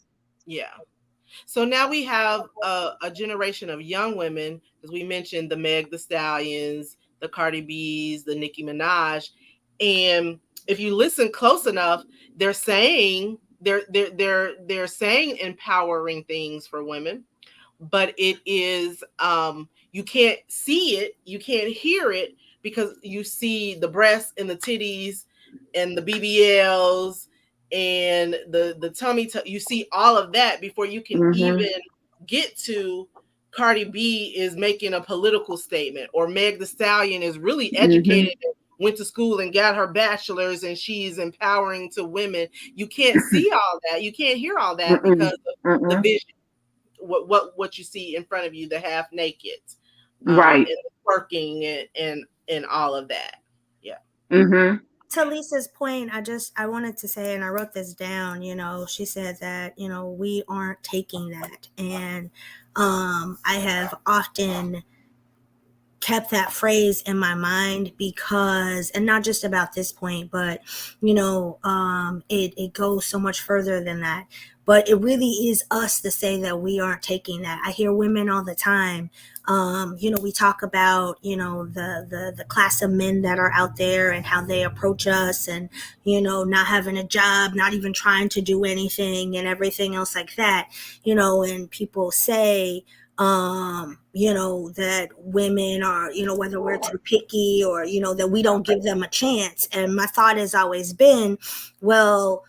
Speaker 1: yeah. So now we have a generation of young women, as we mentioned, the Meg the Stallions, the Cardi B's, the Nicki Minaj, and if you listen close enough, they're saying empowering things for women, but it is you can't see it, you can't hear it because you see the breasts and the titties and the BBLs and the you see all of that before you can
Speaker 3: Hmm.
Speaker 1: even get to Cardi B is making a political statement, or Meg the Stallion is really
Speaker 3: Hmm.
Speaker 1: educated, went to school and got her bachelor's and she's empowering to women. You can't see all that, you can't hear all that
Speaker 3: Mm-mm.
Speaker 1: because of the
Speaker 3: Mm-mm.
Speaker 1: vision, what you see in front of you, the half naked,
Speaker 3: Right.
Speaker 1: and the twerking and all of that. Yeah.
Speaker 3: Hmm.
Speaker 2: To Lisa's point, I wanted to say, and I wrote this down, she said that, we aren't taking that. And I have often kept that phrase in my mind because, and not just about this point, but it goes so much further than that. But it really is us to say that we aren't taking that. I hear women all the time. We talk about the class of men that are out there and how they approach us, and not having a job, not even trying to do anything, and everything else like that. And people say, that women are, whether we're too picky, or, that we don't give them a chance. And my thought has always been, well,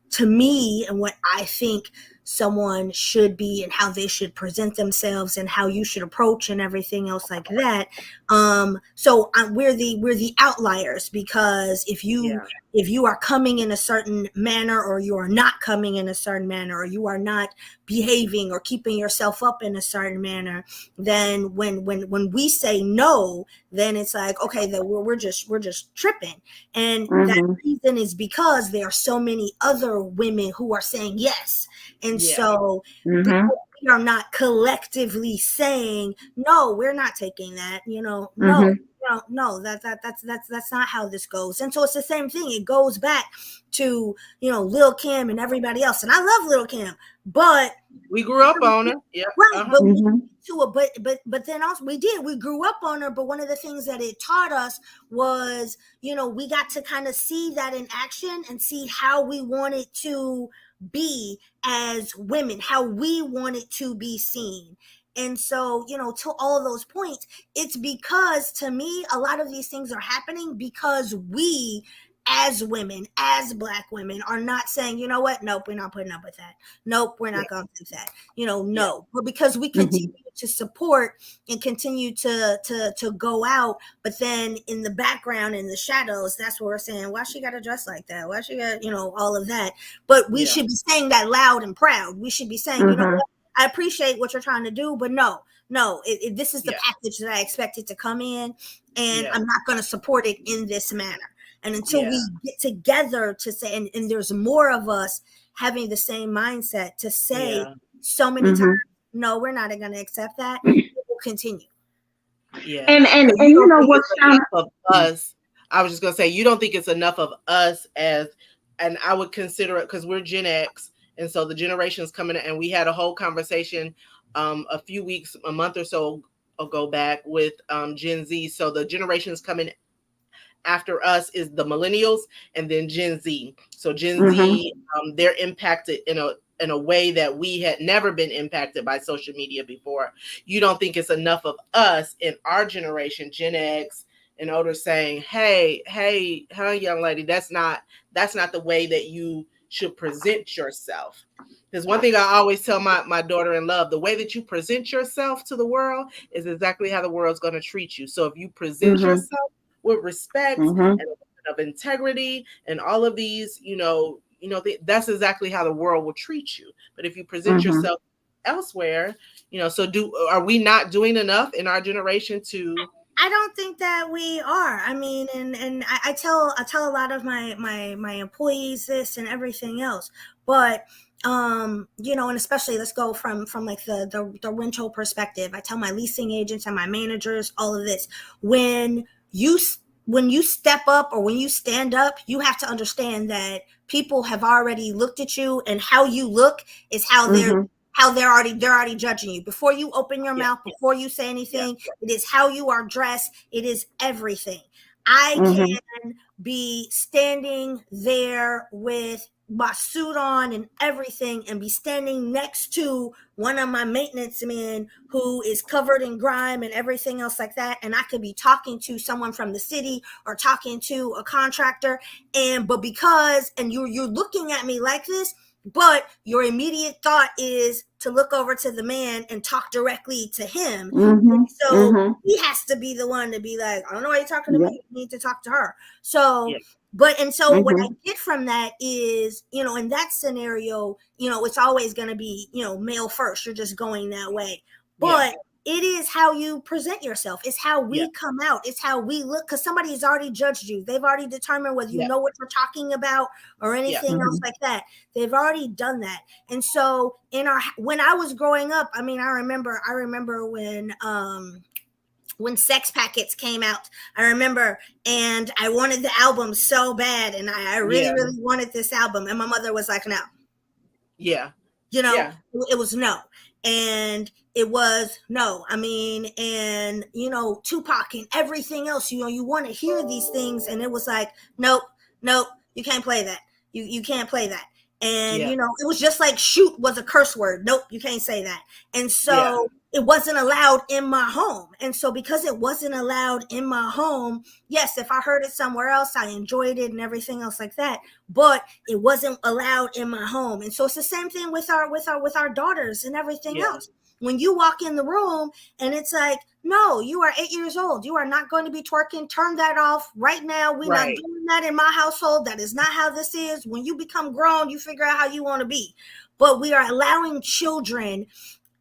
Speaker 2: to me, and what I think someone should be and how they should present themselves and how you should approach and everything else like that. We're the outliers, because
Speaker 1: Yeah.
Speaker 2: if you are coming in a certain manner, or you are not coming in a certain manner, or you are not behaving or keeping yourself up in a certain manner, then when we say no, then it's like, okay, that we're just tripping. And that
Speaker 3: Hmm.
Speaker 2: reason is because there are so many other women who are saying yes. And
Speaker 1: Yeah.
Speaker 2: so
Speaker 3: Hmm.
Speaker 2: because we are not collectively saying no, we're not taking that, no,
Speaker 3: Hmm.
Speaker 2: no, that's not how this goes. And so it's the same thing. It goes back to, Lil Kim and everybody else. And I love Lil Kim, but
Speaker 1: We grew up on her. Yeah.
Speaker 2: right,
Speaker 1: Uh-huh.
Speaker 2: but we
Speaker 3: Hmm.
Speaker 2: to it, but then also we grew up on her. But one of the things that it taught us was, we got to kind of see that in action and see how we wanted to be as women, how we wanted to be seen. And so, to all those points, it's because, to me, a lot of these things are happening because we, as women, as Black women, are not saying, you know what, nope, we're not putting up with that. Nope, we're
Speaker 1: Yeah.
Speaker 2: not going to do that.
Speaker 1: Yeah.
Speaker 2: No, but because we
Speaker 3: Hmm.
Speaker 2: continue to support and continue to go out, but then in the background, in the shadows, that's what we're saying. Why she got to dress like that? Why she got, all of that? But we
Speaker 1: Yeah.
Speaker 2: should be saying that loud and proud. We should be saying,
Speaker 3: Hmm.
Speaker 2: what? I appreciate what you're trying to do, but no, this is the
Speaker 1: Yeah.
Speaker 2: package that I expected to come in. and I'm not going to support it in this manner. And until we get together to say, and there's more of us having the same mindset to say so many times, no, we're not going to accept that. It will continue.
Speaker 1: Yeah.
Speaker 3: And you know what's
Speaker 1: enough of us. I was just gonna say, you don't think it's enough of us as, and I would consider it, because we're Gen X, and so the generation's coming, and we had a whole conversation a few weeks, a month or so ago back with Gen Z. So the generations coming after us is the millennials, and then Gen Z. So Gen Z, they're impacted in a way that we had never been impacted by social media before. You don't think it's enough of us in our generation, Gen X and older, saying, hey, young lady, that's not the way that you should present yourself. Because one thing I always tell my daughter in love, the way that you present yourself to the world is exactly how the world's going to treat you. So if you present yourself with respect and of integrity and all of these, that's exactly how the world will treat you. But if you present yourself elsewhere, so are we not doing enough in our generation to?
Speaker 2: I don't think that we are. I mean, and I tell a lot of my employees this and everything else, but and especially let's go from like the rental perspective. I tell my leasing agents and my managers all of this. When you step up or when you stand up, you have to understand that people have already looked at you, and how you look is how they're already judging you. Before you open your mouth, before you say anything, it is how you are dressed. It is everything. I can be standing there with my suit on and everything, and be standing next to one of my maintenance men who is covered in grime and everything else like that, and I could be talking to someone from the city or talking to a contractor, but because you're looking at me like this, but your immediate thought is to look over to the man and talk directly to him. So he has to be the one to be like, I don't know why you're talking to me. You need to talk to her. So, what I get from that is, in that scenario, it's always going to be, male first. You're just going that way. But it is how you present yourself. It's how we come out. It's how we look, because somebody has already judged you. They've already determined whether you know what you're talking about or anything else like that. They've already done that. And so when I was growing up, I mean, I remember when Sex Packets came out, I remember, and I wanted the album so bad, and I really, really wanted this album, and my mother was like, no.
Speaker 1: Yeah.
Speaker 2: It was no. And it was no. I mean, and, Tupac and everything else, you want to hear these things, and it was like, nope, you can't play that. You can't play that. And, it was just like shoot was a curse word. Nope, you can't say that. And so it wasn't allowed in my home. And so because it wasn't allowed in my home, yes, if I heard it somewhere else, I enjoyed it and everything else like that, but it wasn't allowed in my home. And so it's the same thing with our daughters and everything else. When you walk in the room and it's like, no, you are 8 years old. You are not going to be twerking. Turn that off right now. We're not doing that in my household. That is not how this is. When you become grown, you figure out how you want to be. But we are allowing children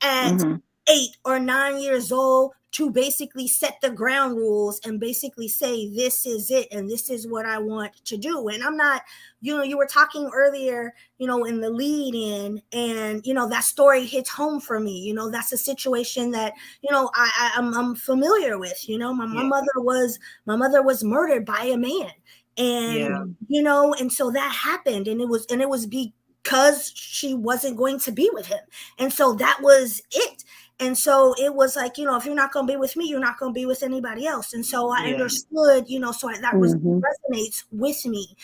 Speaker 2: at 8 or 9 years old to basically set the ground rules and basically say, this is it and this is what I want to do. And I'm not, you were talking earlier, in the lead in, and, that story hits home for me. That's a situation that, I'm familiar with. My mother was murdered by a man. And, and so that happened, and it was because she wasn't going to be with him. And so that was it. And so it was like, if you're not going to be with me, you're not going to be with anybody else. And so I understood, so that resonates with me.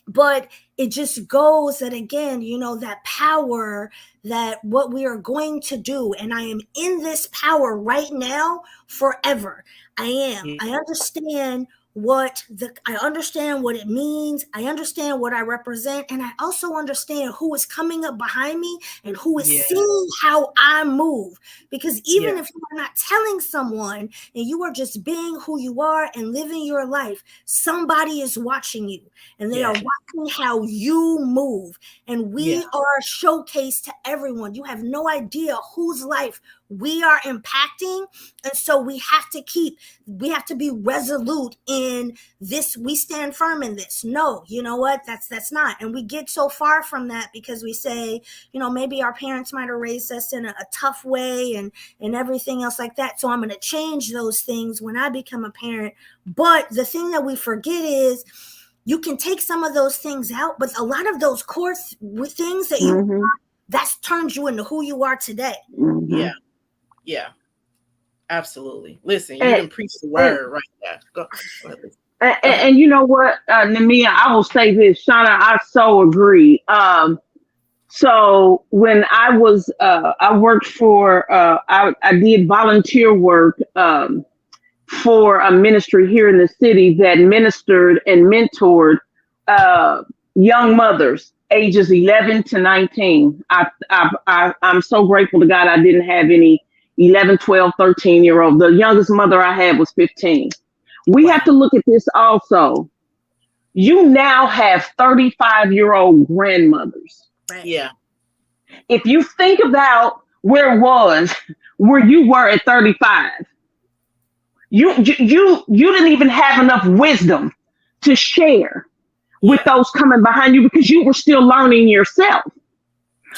Speaker 2: But it just goes that, again, that power, that what we are going to do, and I am in this power right now forever. I am. I understand I understand what it means. I understand what I represent. And I also understand who is coming up behind me and who is seeing how I move. Because even if you are not telling someone and you are just being who you are and living your life, somebody is watching you and they are watching how you move. And we are showcased to everyone. You have no idea whose life we are impacting. And so we have to be resolute in this. We stand firm in this. No, you know what? That's not. And we get so far from that because we say, maybe our parents might have raised us in a tough way and everything else like that. So I'm going to change those things when I become a parent. But the thing that we forget is, you can take some of those things out, but a lot of those core things that that's turns you into who you are today.
Speaker 1: Yeah. Yeah. Absolutely. Listen, you can preach the word right there. Go ahead.
Speaker 3: And you know what, Namia, I will say this, Shauna, I so agree. So when I was, I worked for, I did volunteer work, for a ministry here in the city that ministered and mentored young mothers ages 11 to 19. I'm so grateful to God I didn't have any 11, 12, 13-year-old. The youngest mother I had was 15. We have to look at this also. You now have 35-year-old grandmothers.
Speaker 2: Right.
Speaker 1: Yeah.
Speaker 3: If you think about where you were at 35, you didn't even have enough wisdom to share with those coming behind you because you were still learning yourself.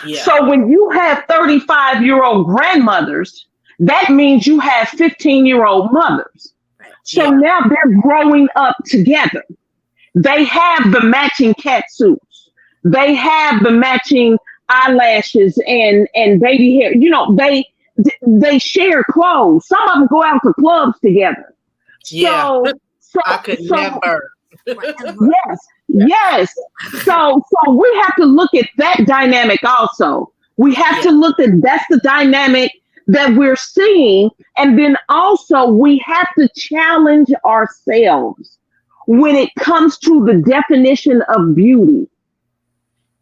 Speaker 1: Yeah.
Speaker 3: So when you have 35-year-old grandmothers, that means you have 15-year-old mothers.
Speaker 2: Right.
Speaker 3: So now they're growing up together. They have the matching cat suits. They have the matching eyelashes and baby hair. They share clothes. Some of them go out to clubs together.
Speaker 1: Yeah. So I could never.
Speaker 3: Yes. So we have to look at that dynamic also. We have to look at that's the dynamic that we're seeing. And then also we have to challenge ourselves when it comes to the definition of beauty.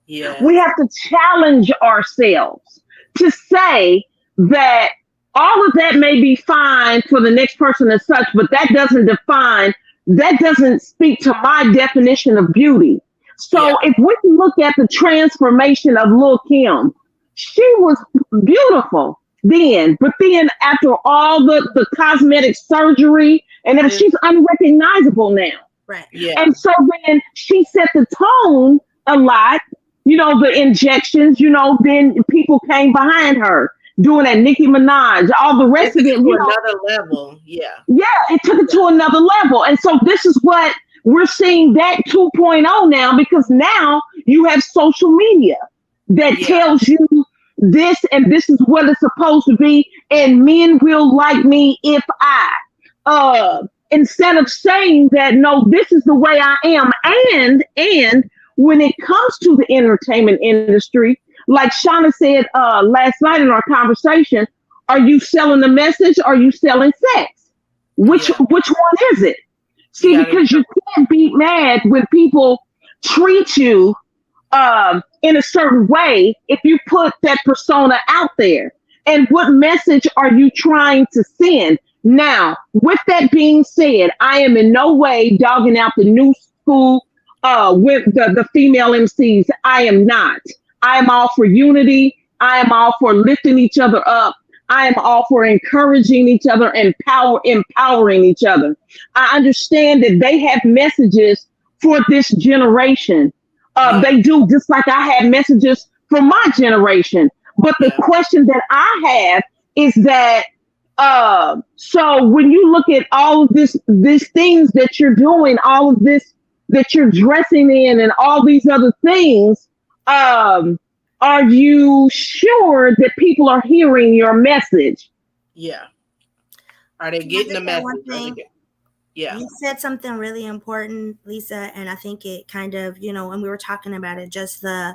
Speaker 1: Yeah.
Speaker 3: We have to challenge ourselves to say that all of that may be fine for the next person as such, but that doesn't speak to my definition of beauty. So if we look at the transformation of Lil' Kim, she was beautiful then, but then after all the cosmetic surgery and then she's unrecognizable now.
Speaker 2: Right.
Speaker 1: Yeah.
Speaker 3: And so then she set the tone a lot, the injections, then people came behind her doing that, Nicki Minaj, all the rest of it.
Speaker 1: Another level. Yeah.
Speaker 3: Yeah, it took it to another level. And so this is what we're seeing, that 2.0 now, because now you have social media that tells you this and this is what it's supposed to be. And men will like me if instead of saying that, no, this is the way I am. And when it comes to the entertainment industry, like Shauna said last night in our conversation, are you selling the message? Or are you selling sex? Which one is it? See, because you can't be mad when people treat you in a certain way if you put that persona out there. And what message are you trying to send? Now, with that being said, I am in no way dogging out the new school with the female MCs. I am not. I am all for unity. I am all for lifting each other up. I am all for encouraging each other and empowering each other. I understand that they have messages for this generation. They do, just like I have messages for my generation. But the question that I have is that, so when you look at all of these things that you're doing, all of this that you're dressing in and all these other things, are you sure that people are hearing your message?
Speaker 1: Yeah. Are they getting the message? Yeah.
Speaker 2: You said something really important, Lisa, and I think it kind of, and we were talking about it, just the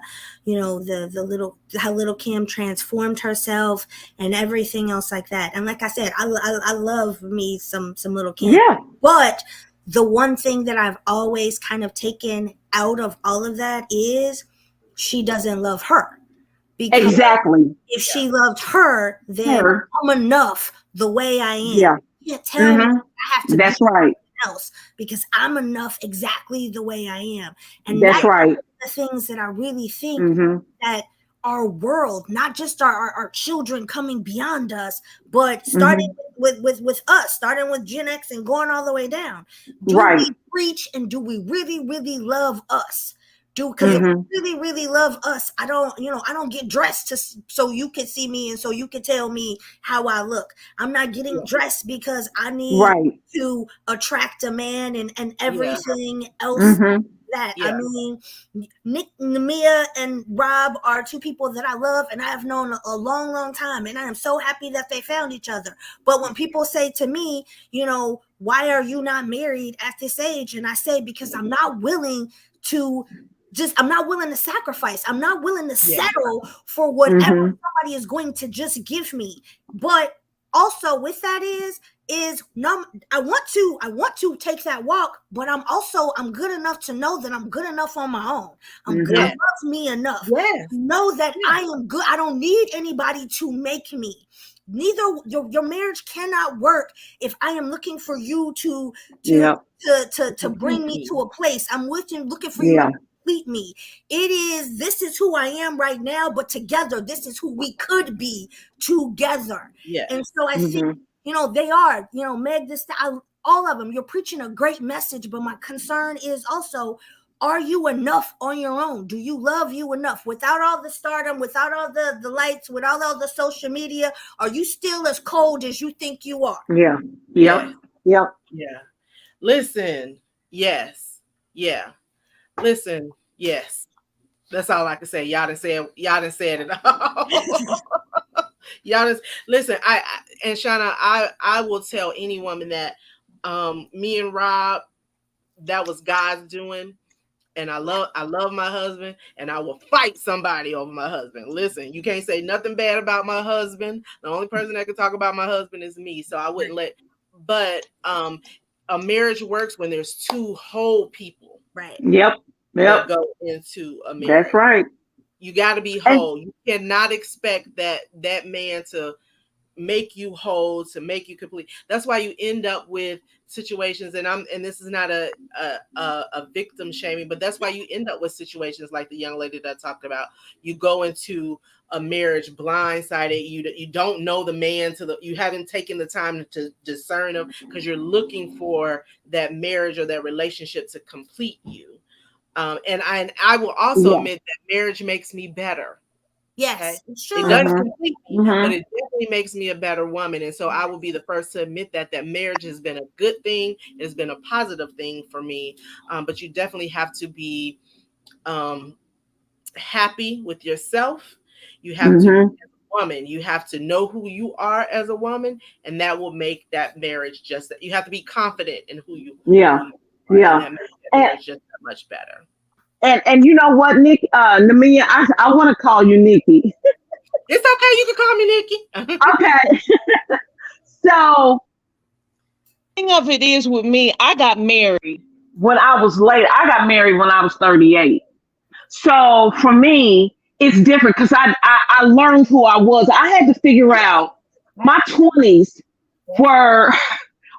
Speaker 2: how Lil' Kim transformed herself and everything else like that. And like I said, I love me some Lil' Kim.
Speaker 3: Yeah.
Speaker 2: But the one thing that I've always kind of taken out of all of that is she doesn't love her. Because
Speaker 3: exactly.
Speaker 2: If she loved her, then I'm enough the way I am.
Speaker 3: Yeah.
Speaker 2: You can't tell me I have to
Speaker 3: That's
Speaker 2: be
Speaker 3: right.
Speaker 2: else because I'm enough exactly the way I am. And
Speaker 3: that's right.
Speaker 2: The things that I really think that our world, not just our children coming beyond us, but starting with us, starting with Gen X and going all the way down. Do
Speaker 3: Right.
Speaker 2: we preach, and do we really, really love us? Because if
Speaker 3: Mm-hmm.
Speaker 2: we really, really love us, I don't get dressed so you can see me and so you can tell me how I look. I'm not getting dressed because I need
Speaker 3: Right.
Speaker 2: to attract a man and
Speaker 1: Yeah.
Speaker 2: everything else
Speaker 3: Mm-hmm.
Speaker 2: that. I
Speaker 1: Yeah.
Speaker 2: mean, Nick, Namia, and Rob are two people that I love and I have known a long, long time, and I am so happy that they found each other. But when people say to me, why are you not married at this age? And I say, because I'm not willing to sacrifice. I'm not willing to
Speaker 1: Yeah.
Speaker 2: settle for whatever
Speaker 3: Mm-hmm.
Speaker 2: somebody is going to just give me. But also with that is no, I want to take that walk, but I'm good enough to know that I'm good enough on my own. I'm good. I
Speaker 1: Yeah.
Speaker 2: love me enough.
Speaker 1: Yes.
Speaker 2: Know that
Speaker 1: Yeah.
Speaker 2: I am good. I don't need anybody to make me. Neither your marriage cannot work if I am looking for you to
Speaker 3: Yeah.
Speaker 2: bring me
Speaker 1: Complete
Speaker 2: to a place. I'm looking for you
Speaker 3: Yeah.
Speaker 2: to complete me. This is who I am right now, but together, this is who we could be together.
Speaker 1: Yeah.
Speaker 2: And so I think,
Speaker 3: Mm-hmm.
Speaker 2: they are, Meg, all of them, you're preaching a great message, but my concern is also, are you enough on your own? Do you love you enough without all the stardom, without all the lights, without all the social media? Are you still as cold as you think you are?
Speaker 3: Yeah.
Speaker 1: Yeah.
Speaker 3: Yep. Yep.
Speaker 1: Yeah. Listen. Yes. Yeah. Listen. Yes. That's all I can say. Y'all done said it all. Y'all just listen. And Shauna, I will tell any woman that me and Rob, that was God's doing. And I love my husband, and I will fight somebody over my husband. Listen, you can't say nothing bad about my husband. The only person that can talk about my husband is me. So I wouldn't let. But a marriage works when there's two whole people
Speaker 2: Right.
Speaker 3: Yep.
Speaker 1: that
Speaker 3: Yep.
Speaker 1: go into a
Speaker 3: That's
Speaker 1: marriage.
Speaker 3: right.
Speaker 1: You got to be
Speaker 3: And
Speaker 1: whole. You cannot expect that man to make you whole, to make you complete. That's why you end up with situations, and this is not a victim shaming, but that's why you end up with situations like the young lady that I talked about. You go into a marriage blindsided. You don't know the man, you haven't taken the time to discern him, because you're looking for that marriage or that relationship to complete you. And I will also
Speaker 3: yeah.
Speaker 1: admit that marriage makes me better. Okay.
Speaker 2: Yes, it
Speaker 1: It
Speaker 2: should.
Speaker 1: doesn't
Speaker 3: Mm-hmm.
Speaker 1: complete me, but
Speaker 3: Mm-hmm.
Speaker 1: it definitely makes me a better woman. And so I will be the first to admit that marriage has been a good thing. It's been a positive thing for me. But you definitely have to be um, happy with yourself. You have to,
Speaker 3: Mm-hmm.
Speaker 1: as a woman, you have to know who you are as a woman, and that will make that marriage just that. You have to be confident in
Speaker 3: Yeah.
Speaker 1: who you are, and
Speaker 3: Yeah.
Speaker 1: that makes that
Speaker 3: And
Speaker 1: marriage just that much better.
Speaker 3: and you know what, Nick, Namia, I want to call you Nikki.
Speaker 1: It's okay. You can call me Nikki.
Speaker 3: Okay. So thing of it is with me, I got married when I was late. I got married when I was 38. So for me, it's different because I learned who I was. I had to figure out my 20s were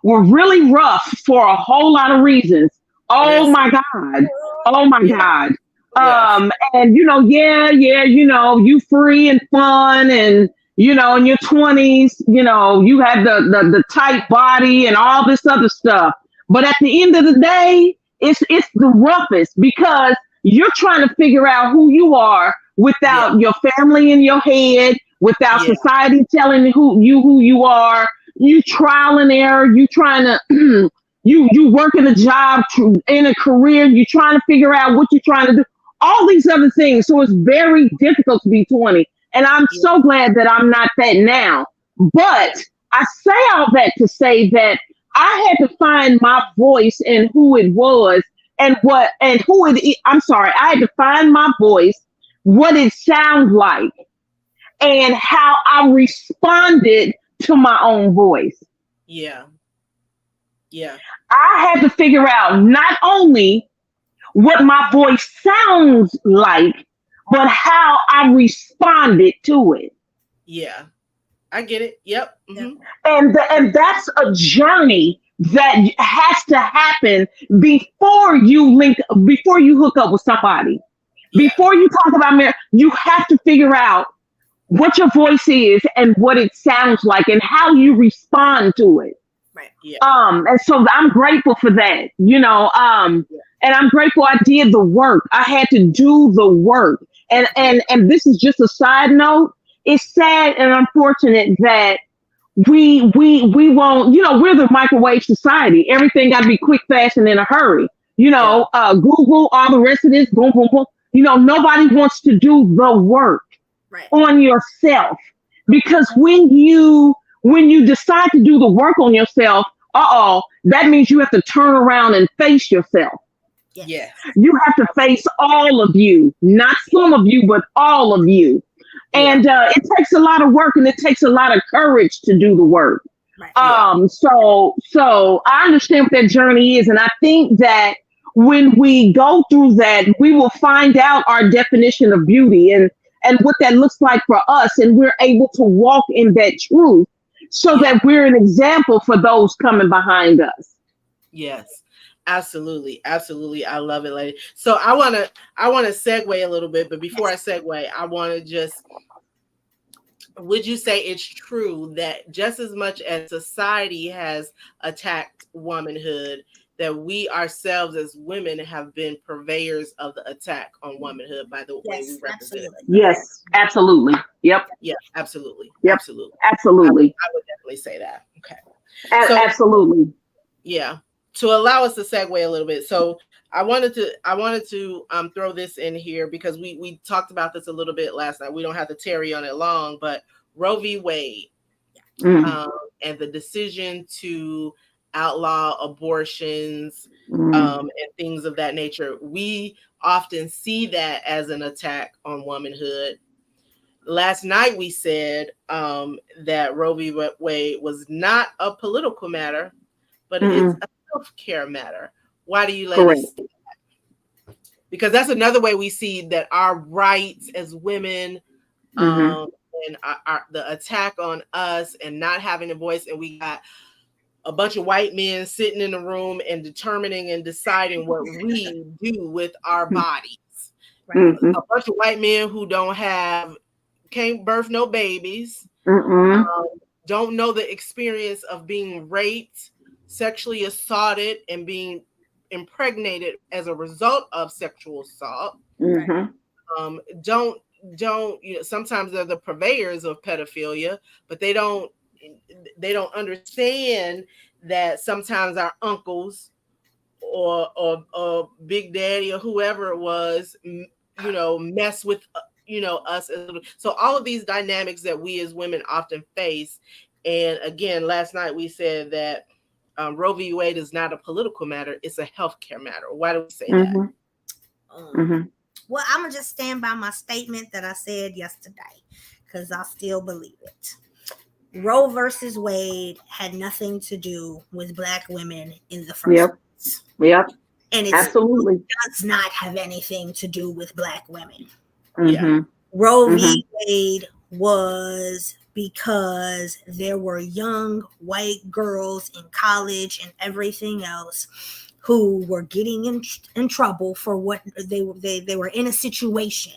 Speaker 3: were really rough for a whole lot of reasons. Oh
Speaker 1: Listen.
Speaker 3: my God. Oh my
Speaker 1: Yeah.
Speaker 3: God.
Speaker 1: Yes.
Speaker 3: And yeah, you free and fun and in your 20s, you had the tight body and all this other stuff. But at the end of the day, it's the roughest because you're trying to figure out who you are
Speaker 1: Yeah.
Speaker 3: without your family in your head, without
Speaker 1: Yeah.
Speaker 3: society telling who you are. You trial and error. You trying to you working a job in a career. You trying to figure out what you're trying to do. All these other things. So it's very difficult to be 20. And I'm
Speaker 1: Yeah.
Speaker 3: so glad that I'm not that now. But I say all that to say that I had to find my voice and who it was and who it is. I'm sorry. I had to find my voice, what it sounds like, and how I responded to my own voice.
Speaker 1: Yeah. Yeah.
Speaker 3: I had to figure out not only what my voice sounds like, but how I responded to it.
Speaker 1: Yeah. I get it. Yep.
Speaker 2: Yeah.
Speaker 1: Hmm.
Speaker 3: And that's a journey that has to happen before you hook up with somebody. Before you talk about marriage, you have to figure out what your voice is and what it sounds like and how you respond to it.
Speaker 2: Right.
Speaker 1: Yeah.
Speaker 3: And so I'm grateful for that, and I'm grateful I did the work. I had to do the work. And this is just a side note. It's sad and unfortunate that we won't, we're the microwave society. Everything got to be quick, fast, and in a hurry. Google, all the rest of this, boom, boom, boom. Nobody wants to do the work
Speaker 2: Right.
Speaker 3: on yourself, because when you decide to do the work on yourself, that means you have to turn around and face yourself.
Speaker 2: Yes.
Speaker 1: Yeah.
Speaker 3: You have to face all of you, not some of you, but all of you. And it takes a lot of work, and it takes a lot of courage to do the work.
Speaker 2: Right.
Speaker 3: So I understand what that journey is, and I think that when we go through that, we will find out our definition of beauty and what that looks like for us, and we're able to walk in that truth, so that we're an example for those coming behind us.
Speaker 1: Yes, absolutely. Absolutely. I love it, lady. So I want to segue a little bit, but before I segue, I want to just, would you say it's true that just as much as society has attacked womanhood, that we ourselves as women have been purveyors of the attack on womanhood by the way we represent it?
Speaker 3: Yes, absolutely. Yep.
Speaker 1: Yeah, absolutely.
Speaker 3: Yep.
Speaker 1: Absolutely.
Speaker 3: Absolutely.
Speaker 1: I would definitely say that. Okay.
Speaker 3: Absolutely.
Speaker 1: Yeah. To allow us to segue a little bit. So I wanted to throw this in here because we talked about this a little bit last night. We don't have to tarry on it long, but Roe v. Wade and the decision to outlaw abortions and things of that nature. We often see that as an attack on womanhood. Last night we said that Roe v. Wade was not a political matter, but it's a healthcare matter. Why do you let us see that? Because that's another way we see that our rights as women and the attack on us and not having a voice, and we got a bunch of white men sitting in a room and determining and deciding what we do with our bodies. Right? A bunch of white men who can't birth no babies, don't know the experience of being raped, sexually assaulted, and being impregnated as a result of sexual assault. Sometimes they're the purveyors of pedophilia, but they don't understand that sometimes our uncles or big daddy or whoever it was, mess with us. So all of these dynamics that we as women often face. And again, last night we said that Roe v. Wade is not a political matter; it's a healthcare matter. Why do we say that?
Speaker 2: Well, I'm gonna just stand by my statement that I said yesterday because I still believe it. Roe versus Wade had nothing to do with Black women in the first place.
Speaker 3: Yep.
Speaker 2: And it
Speaker 3: absolutely
Speaker 2: does not have anything to do with Black women.
Speaker 3: Roe
Speaker 2: v. Wade was because there were young white girls in college and everything else who were getting in trouble for what they were in a situation.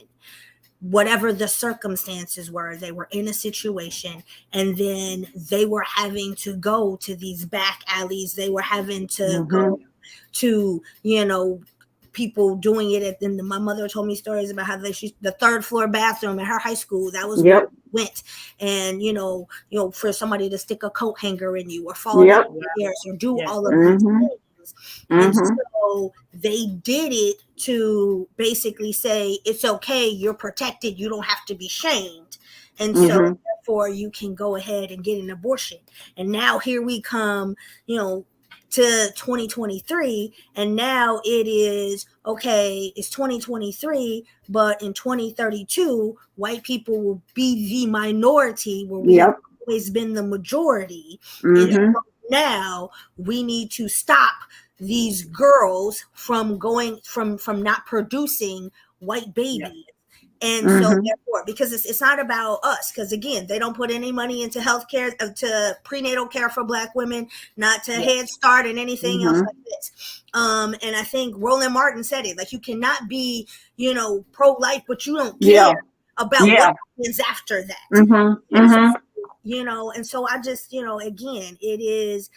Speaker 2: Whatever the circumstances were, they were in a situation, and then they were having to go to these back alleys. They were having to go to, people doing it my mother told me stories about how the third floor bathroom in her high school, that was where we went. And, for somebody to stick a coat hanger in you or fall down the stairs or do all of these things. And so they did it to basically say, it's okay, you're protected, you don't have to be shamed. And so therefore you can go ahead and get an abortion. And now here we come, to 2023, and now it is okay, it's 2023, but in 2032 white people will be the minority where we have always been the majority. And so now we need to stop these girls from not producing white babies. And so
Speaker 3: Mm-hmm.
Speaker 2: therefore, because it's not about us, because again, they don't put any money into healthcare, to prenatal care for Black women, not to Head Start and anything else
Speaker 3: Mm-hmm.
Speaker 2: like this. And I think Roland Martin said it, like, you cannot be, pro-life, but you don't
Speaker 3: Yeah.
Speaker 2: care about
Speaker 3: Yeah.
Speaker 2: what happens after that.
Speaker 3: Mm-hmm.
Speaker 2: And so,
Speaker 3: Mm-hmm.
Speaker 2: and so I just, again, it is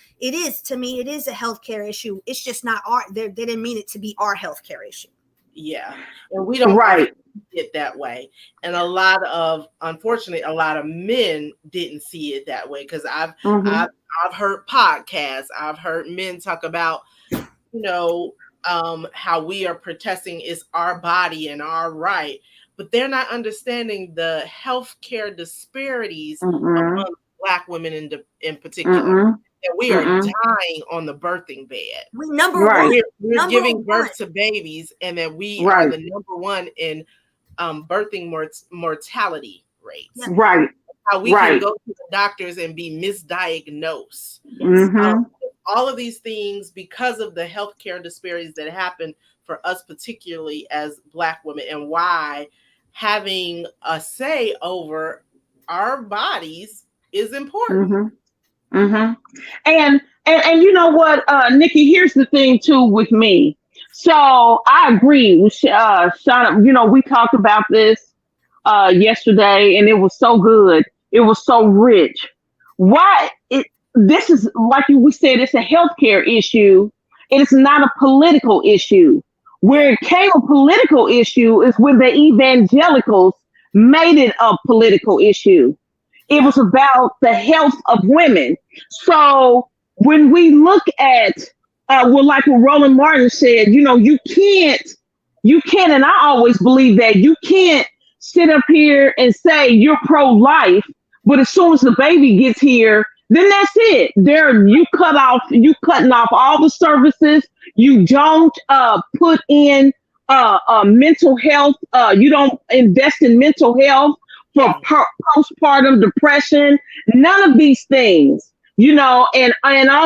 Speaker 2: to me, it is a healthcare issue. It's just not they didn't mean it to be our healthcare issue.
Speaker 1: Yeah. And we don't
Speaker 3: Right.
Speaker 1: see it that way. And unfortunately, a lot of men didn't see it that way. Because I've heard podcasts, I've heard men talk about, how we are protesting is our body and our right, but they're not understanding the healthcare disparities among Black women in particular. That we are dying on the birthing bed.
Speaker 2: We number one.
Speaker 1: We're giving birth to babies, and that we are the number one in birthing mortality rates.
Speaker 3: Right.
Speaker 1: How we can go to the doctors and be misdiagnosed. All of these things because of the healthcare disparities that happen for us, particularly as Black women, and why having a say over our bodies is important.
Speaker 3: And you know what, Nikki, here's the thing too with me. So I agree with Shauna. We talked about this yesterday, and it was so good. It was so rich. This is, like we said, it's a healthcare issue. It's not a political issue. Where it came a political issue is when the evangelicals made it a political issue. It was about the health of women. So when we look at, like what Roland Martin said, you can't, and I always believe that you can't sit up here and say you're pro-life, but as soon as the baby gets here, then that's it. You cutting off all the services. You don't put in mental health. You don't invest in mental health for postpartum depression, none of these things, and all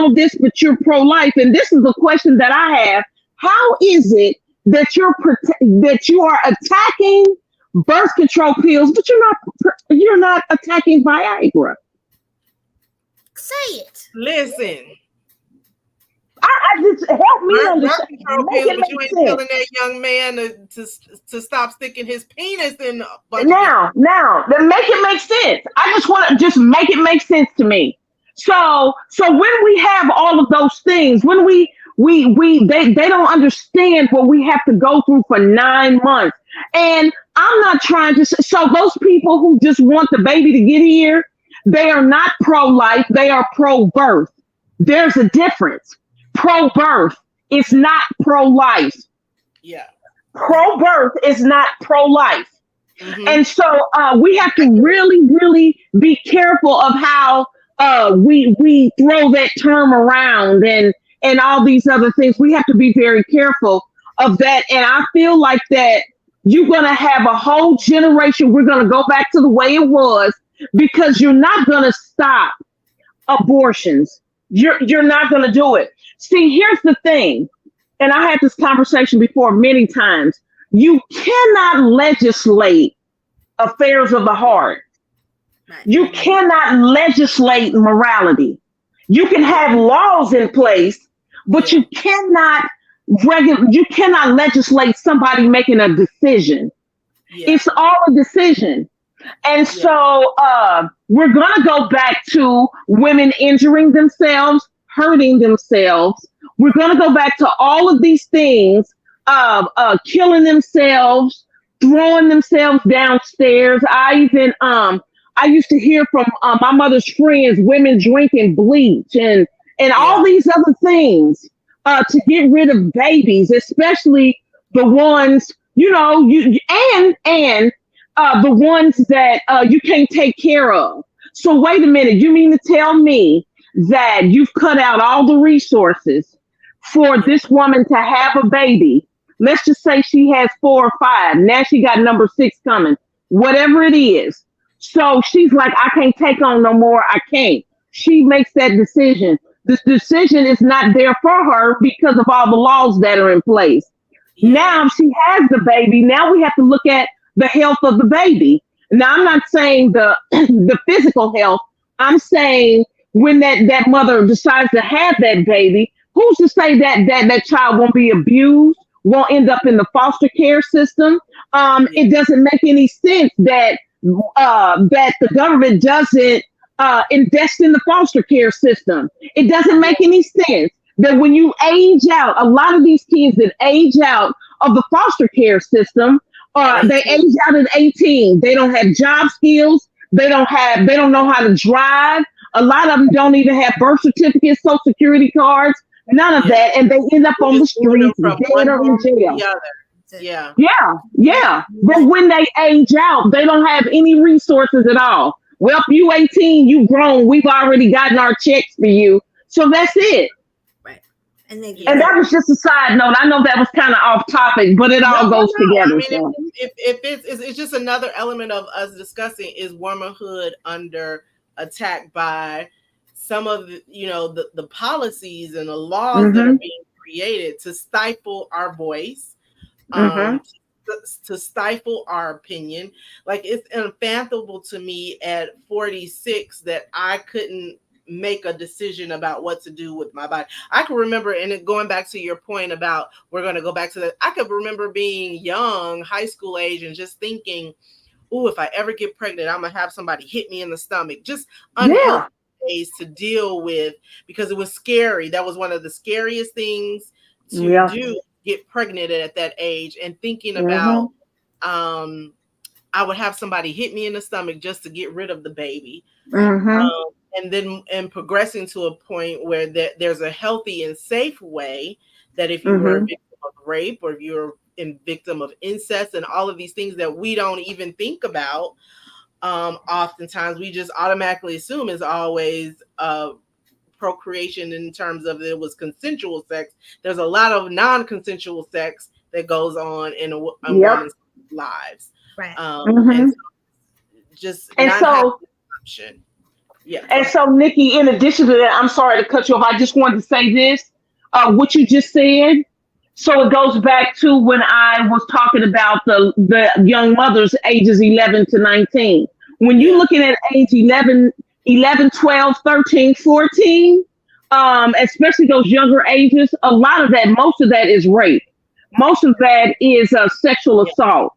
Speaker 3: of this, but you're pro-life. And this is the question that I have. How is it that you are attacking birth control pills, but you're not attacking Viagra?
Speaker 2: Say it.
Speaker 1: Listen.
Speaker 3: I just help me understand.
Speaker 1: Control pills, but you ain't telling that young man to stop sticking his penis in.
Speaker 3: Now, then make it make sense. I just want to make it make sense to me. So when we have all of those things, when they don't understand what we have to go through for 9 months, and I'm not trying to. So those people who just want the baby to get here, they are not pro-life. They are pro-birth. There's a difference. Pro-birth is not pro-life.
Speaker 1: Yeah.
Speaker 3: Pro-birth is not pro-life. And so we have to really, really be careful of how we throw that term around and all these other things. We have to be very careful of that. And I feel like that you're going to have a whole generation. We're going to go back to the way it was, because you're not going to stop abortions. You're not going to do it. See, here's the thing, and I had this conversation before many times. You cannot legislate affairs of the heart. You cannot legislate morality. You can have laws in place, but you cannot legislate somebody making a decision. It's all a decision. And so we're going to go back to women injuring themselves, hurting themselves. We're going to go back to all of these things, killing themselves, throwing themselves downstairs. I used to hear from my mother's friends, women drinking bleach and all these other things to get rid of babies, especially the ones, the ones that you can't take care of. So wait a minute, you mean to tell me that you've cut out all the resources for this woman to have a baby? Let's just say she has 4 or 5. Now she got number 6 coming, whatever it is. So she's like, I can't take on no more. I can't. She makes that decision. This decision is not there for her because of all the laws that are in place. Now she has the baby. Now we have to look at the health of the baby. Now, I'm not saying the the physical health. I'm saying when that mother decides to have that baby, who's to say that child won't be abused, won't end up in the foster care system?
Speaker 1: Yeah.
Speaker 3: It doesn't make any sense that the government doesn't invest in the foster care system. It doesn't make any sense that when you age out, a lot of these kids that age out of the foster care system,
Speaker 1: At
Speaker 3: they
Speaker 1: 18.
Speaker 3: age out at 18. They don't have job skills. They don't know how to drive. A lot of them don't even have birth certificates, social security cards, none of
Speaker 1: Yeah.
Speaker 3: that. And they end up
Speaker 1: We're
Speaker 3: on the
Speaker 1: just moving them
Speaker 3: streets,
Speaker 1: from
Speaker 3: dead
Speaker 1: one
Speaker 3: or in
Speaker 1: home to
Speaker 3: jail.
Speaker 1: the other. Yeah.
Speaker 3: Yeah, yeah. But when they age out, they don't have any resources at all. Well, if you 18, you grown, we've already gotten our checks for you. So that's it.
Speaker 2: Right. And they
Speaker 3: And
Speaker 1: Yeah.
Speaker 3: that was just a side note. I know that was kind of off topic, but it
Speaker 1: No,
Speaker 3: all
Speaker 1: no,
Speaker 3: goes
Speaker 1: no. I
Speaker 3: together.
Speaker 1: mean,
Speaker 3: So
Speaker 1: if it's just another element of us discussing, is womanhood under attack by some of the, the policies and the laws that are
Speaker 3: mhm,
Speaker 1: being created to stifle our voice,
Speaker 3: mhm.
Speaker 1: to stifle our opinion. Like, it's unfathomable to me at 46 that I couldn't make a decision about what to do with my body. I can remember, and going back to your point about, we're going to go back to that. I could remember being young, high school age, and just thinking, "Oh, if I ever get pregnant, I'm gonna have somebody hit me in the stomach." Just
Speaker 3: Yeah.
Speaker 1: unhealthy ways to deal with, because it was scary. That was one of the scariest things to
Speaker 3: Yeah.
Speaker 1: do, get pregnant at that age, and thinking about,
Speaker 3: Mhm.
Speaker 1: um, I would have somebody hit me in the stomach just to get rid of the baby.
Speaker 2: right.
Speaker 3: Mhm.
Speaker 1: And then progressing to a point where there's a healthy and safe way that if you were a
Speaker 3: Mhm.
Speaker 1: victim of rape, or if you're a victim of incest, and all of these things that we don't even think about, oftentimes we just automatically assume is always procreation, in terms of it was consensual sex. There's a lot of non-consensual sex that goes on in
Speaker 3: Yep.
Speaker 1: women's lives,
Speaker 2: Right.
Speaker 1: and
Speaker 3: Mhm.
Speaker 1: so just
Speaker 3: And
Speaker 1: not having
Speaker 3: so
Speaker 1: the option. Yeah, go
Speaker 3: And
Speaker 1: ahead.
Speaker 3: so, Nikki, in addition to that, I'm sorry to cut you off. I just wanted to say this, what you just said. So it goes back to when I was talking about the young mothers ages 11 to 19. When you're
Speaker 1: Yeah,
Speaker 3: looking at age 11, 12, 13, 14, especially those younger ages, a lot of that, most of that is rape. Most of that is sexual
Speaker 1: yeah,
Speaker 3: assault.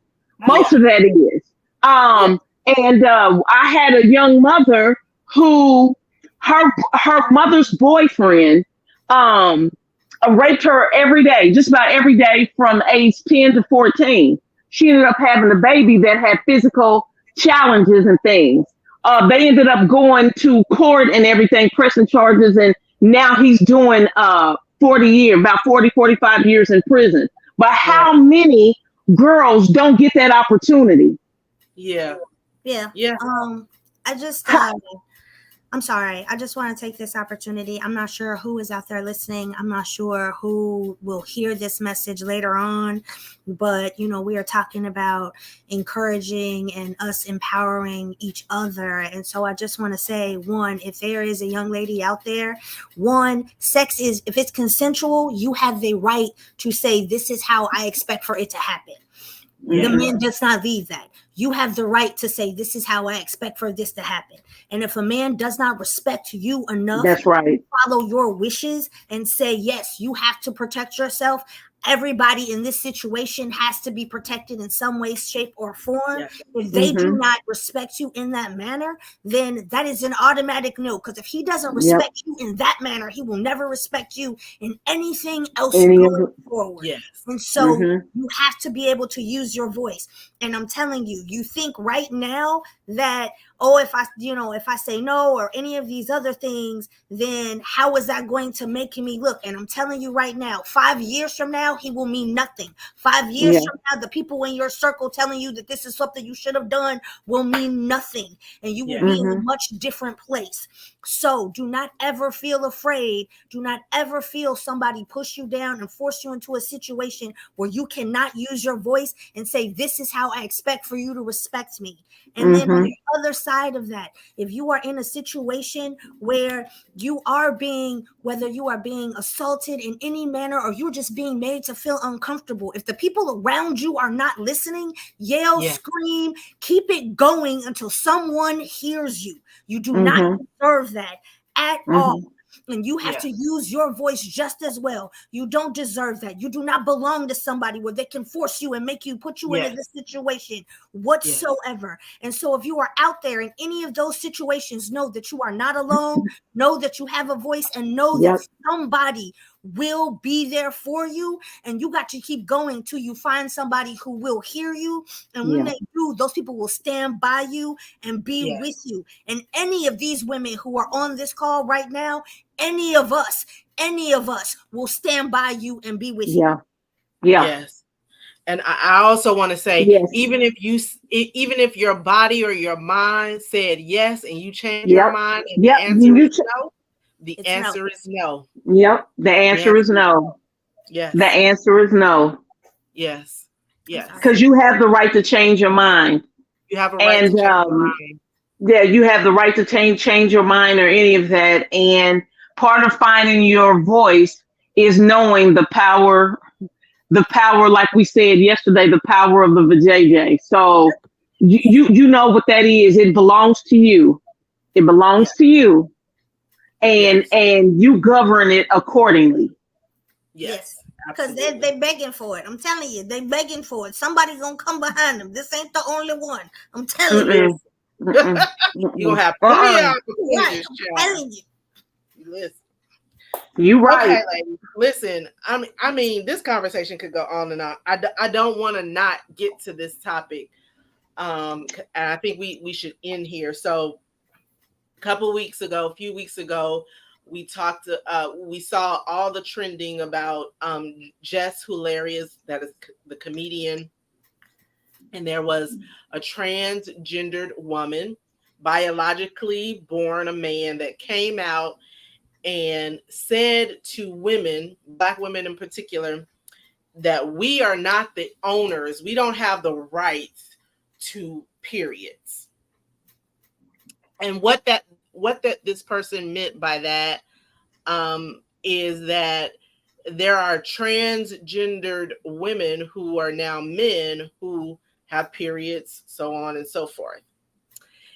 Speaker 3: Most
Speaker 1: yeah,
Speaker 3: of that is.
Speaker 1: yeah,
Speaker 3: And I had a young mother who her mother's boyfriend um raped her every day, just about every day from age 10 to 14. She ended up having a baby that had physical challenges and things. They ended up going to court and everything, pressing charges, and now he's doing 40 years, about 40, 45 years in prison. But
Speaker 1: yeah,
Speaker 3: how many girls don't get that opportunity?
Speaker 1: yeah,
Speaker 2: Yeah.
Speaker 1: yeah.
Speaker 2: I just
Speaker 3: How,
Speaker 2: I'm sorry. I just want to take this opportunity. I'm not sure who is out there listening. I'm not sure who will hear this message later on, but we are talking about encouraging and us empowering each other. And so I just want to say, one, if there is a young lady out there, one, sex is, if it's consensual, you have the right to say, this is how I expect for it to happen. The
Speaker 1: Yeah,
Speaker 3: mhm,
Speaker 2: man does not leave that. You have the right to say, this is how I expect for this to happen. And if a man does not respect you enough
Speaker 3: that's right.
Speaker 2: to follow your wishes and say, yes, you have to protect yourself, everybody in this situation has to be protected in some way, shape, or form.
Speaker 1: yeah,
Speaker 2: If they do
Speaker 3: Mhm.
Speaker 2: not respect you in that manner, then that is an automatic no. Because if he doesn't
Speaker 3: Yep.
Speaker 2: respect you in that manner, he will never respect you in anything else
Speaker 3: Any of
Speaker 2: going
Speaker 3: it.
Speaker 2: forward.
Speaker 1: yes,
Speaker 2: And so
Speaker 3: Mhm.
Speaker 2: you have to be able to use your voice. And I'm telling you, you think right now that, oh, if I say no or any of these other things, then how is that going to make me look? And I'm telling you right now, 5 years from now, he will mean nothing. 5 years
Speaker 3: Yeah.
Speaker 2: from now, the people in your circle telling you that this is something you should have done will mean nothing. And you will
Speaker 1: yeah,
Speaker 2: be in a
Speaker 3: Mhm.
Speaker 2: much different place. So do not ever feel afraid. Do not ever feel somebody push you down and force you into a situation where you cannot use your voice and say, this is how I expect for you to respect me. And then on
Speaker 3: Mhm.
Speaker 1: yeah,
Speaker 2: the other outside of that, if you are in a situation where whether you are being assaulted in any manner or you're just being made to feel uncomfortable, if the people around you are not listening, yell, scream, keep it going until someone hears you. You do not deserve that at all. And you have to use your voice just as well. You don't deserve that. You do not belong to somebody where they can force you and make you put you into this situation whatsoever. And so if you are out there in any of those situations, know that you are not alone. Know that you have a voice, and know that somebody will be there for you. And you got to keep going till you find somebody who will hear you. And when they do, those people will stand by you and be with you. And any of these women who are on this call right now, any of us will stand by you and be with you.
Speaker 1: Yes. And I also want to say, even if your body or your mind said yes and you change your mind and the answer is no, the answer is no.
Speaker 3: The answer is no.
Speaker 1: Yes.
Speaker 3: The answer is no.
Speaker 1: Yes. Yes.
Speaker 3: Because you have the right to change your mind.
Speaker 1: You have a right to change your mind.
Speaker 3: Yeah, you have the right to change your mind or any of that. And part of finding your voice is knowing the power, like we said yesterday, the power of the vajayjay. So you know what that is. It belongs to you. It belongs to you. And you govern it accordingly.
Speaker 2: Yes. Because they're begging for it. I'm telling you, they're begging for it. Somebody's going to come behind them. This ain't the only one. I'm telling you.
Speaker 1: You're going to have plenty of opportunities.
Speaker 2: I'm telling you.
Speaker 1: Listen.
Speaker 3: You right.
Speaker 1: Okay, ladies. Listen, I mean, this conversation could go on and on. I don't want to not get to this topic. And I think we should end here. So a few weeks ago, we saw all the trending about Jess Hilarious, that is the comedian. And there was a transgendered woman, biologically born a man, that came out and said to women, Black women in particular, that we are not the owners. We don't have the rights to periods. And what this person meant by that is that there are transgendered women who are now men who have periods, so on and so forth.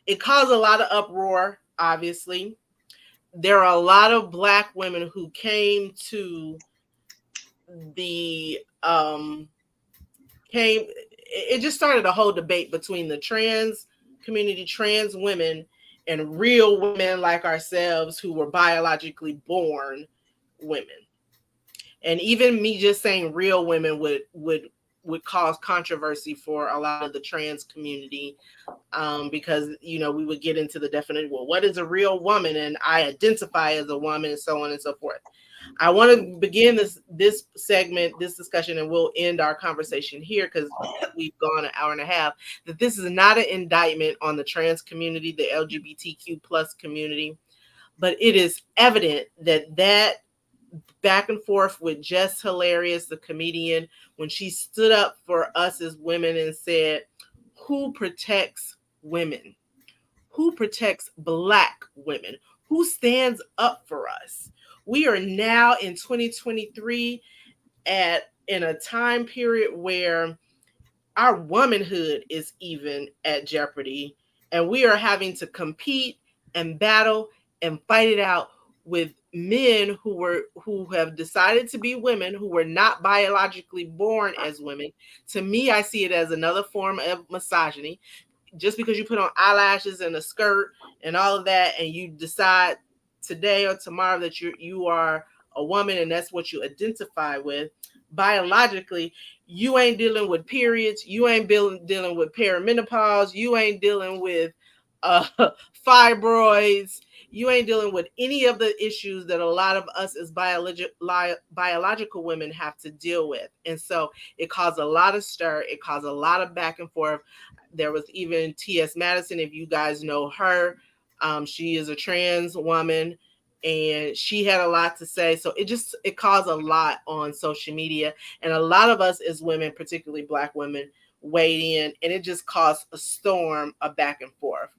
Speaker 1: It caused a lot of uproar, obviously. There are a lot of Black women who came to it just started a whole debate between the trans community, trans women, and real women like ourselves who were biologically born women. And even me just saying real women would cause controversy for a lot of the trans community, because we would get into the definition. Well, what is a real woman? And I identify as a woman, and so on and so forth. I want to begin this segment, this discussion, and we'll end our conversation here because we've gone an hour and a half. That this is not an indictment on the trans community, the LGBTQ plus community, but it is evident that back and forth with Jess Hilarious, the comedian, when she stood up for us as women and said, who protects women? Who protects Black women? Who stands up for us? We are now in 2023 in a time period where our womanhood is even at jeopardy, and we are having to compete and battle and fight it out with men who have decided to be women, who were not biologically born as women. To me, I see it as another form of misogyny. Just because you put on eyelashes and a skirt and all of that, and you decide today or tomorrow that you are a woman and that's what you identify with, biologically, you ain't dealing with periods, you ain't dealing with perimenopause, you ain't dealing with fibroids, you ain't dealing with any of the issues that a lot of us as biological women have to deal with. And so it caused a lot of stir, it caused a lot of back and forth. There was even T.S. Madison, if you guys know her. She is a trans woman, and she had a lot to say. So it caused a lot on social media, and a lot of us as women, particularly Black women, weighed in, and it just caused a storm of back and forth.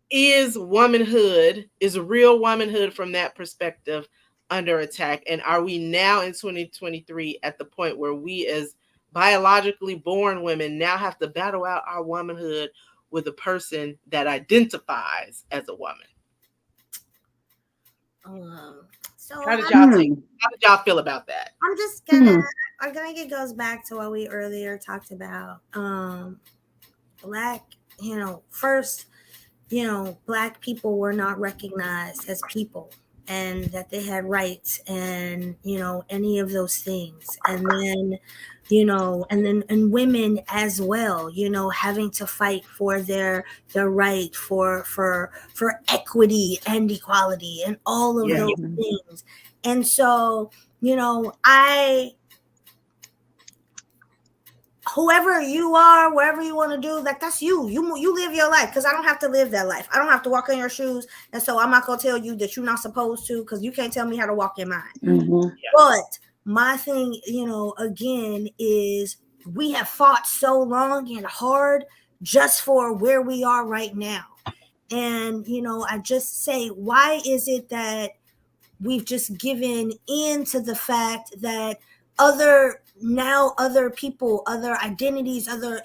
Speaker 1: Is womanhood, is real womanhood from that perspective under attack? And are we now in 2023 at the point where we as biologically born women now have to battle out our womanhood with a person that identifies as a woman?
Speaker 2: So
Speaker 1: how did y'all feel about that?
Speaker 2: I'm just gonna I think it goes back to what we earlier talked about. Black, first, Black people were not recognized as people, and that they had rights, and any of those things. And then and women as well, having to fight for their right for equity and equality and all of those things. And so I whoever you are, wherever you want to do, that's you live your life, because I don't have to live that life. I don't have to walk in your shoes, and so I'm not gonna tell you that you're not supposed to, because you can't tell me how to walk in mine. But my thing, again, is we have fought so long and hard just for where we are right now. And I just say, why is it that we've just given in to the fact that other people, other identities, other,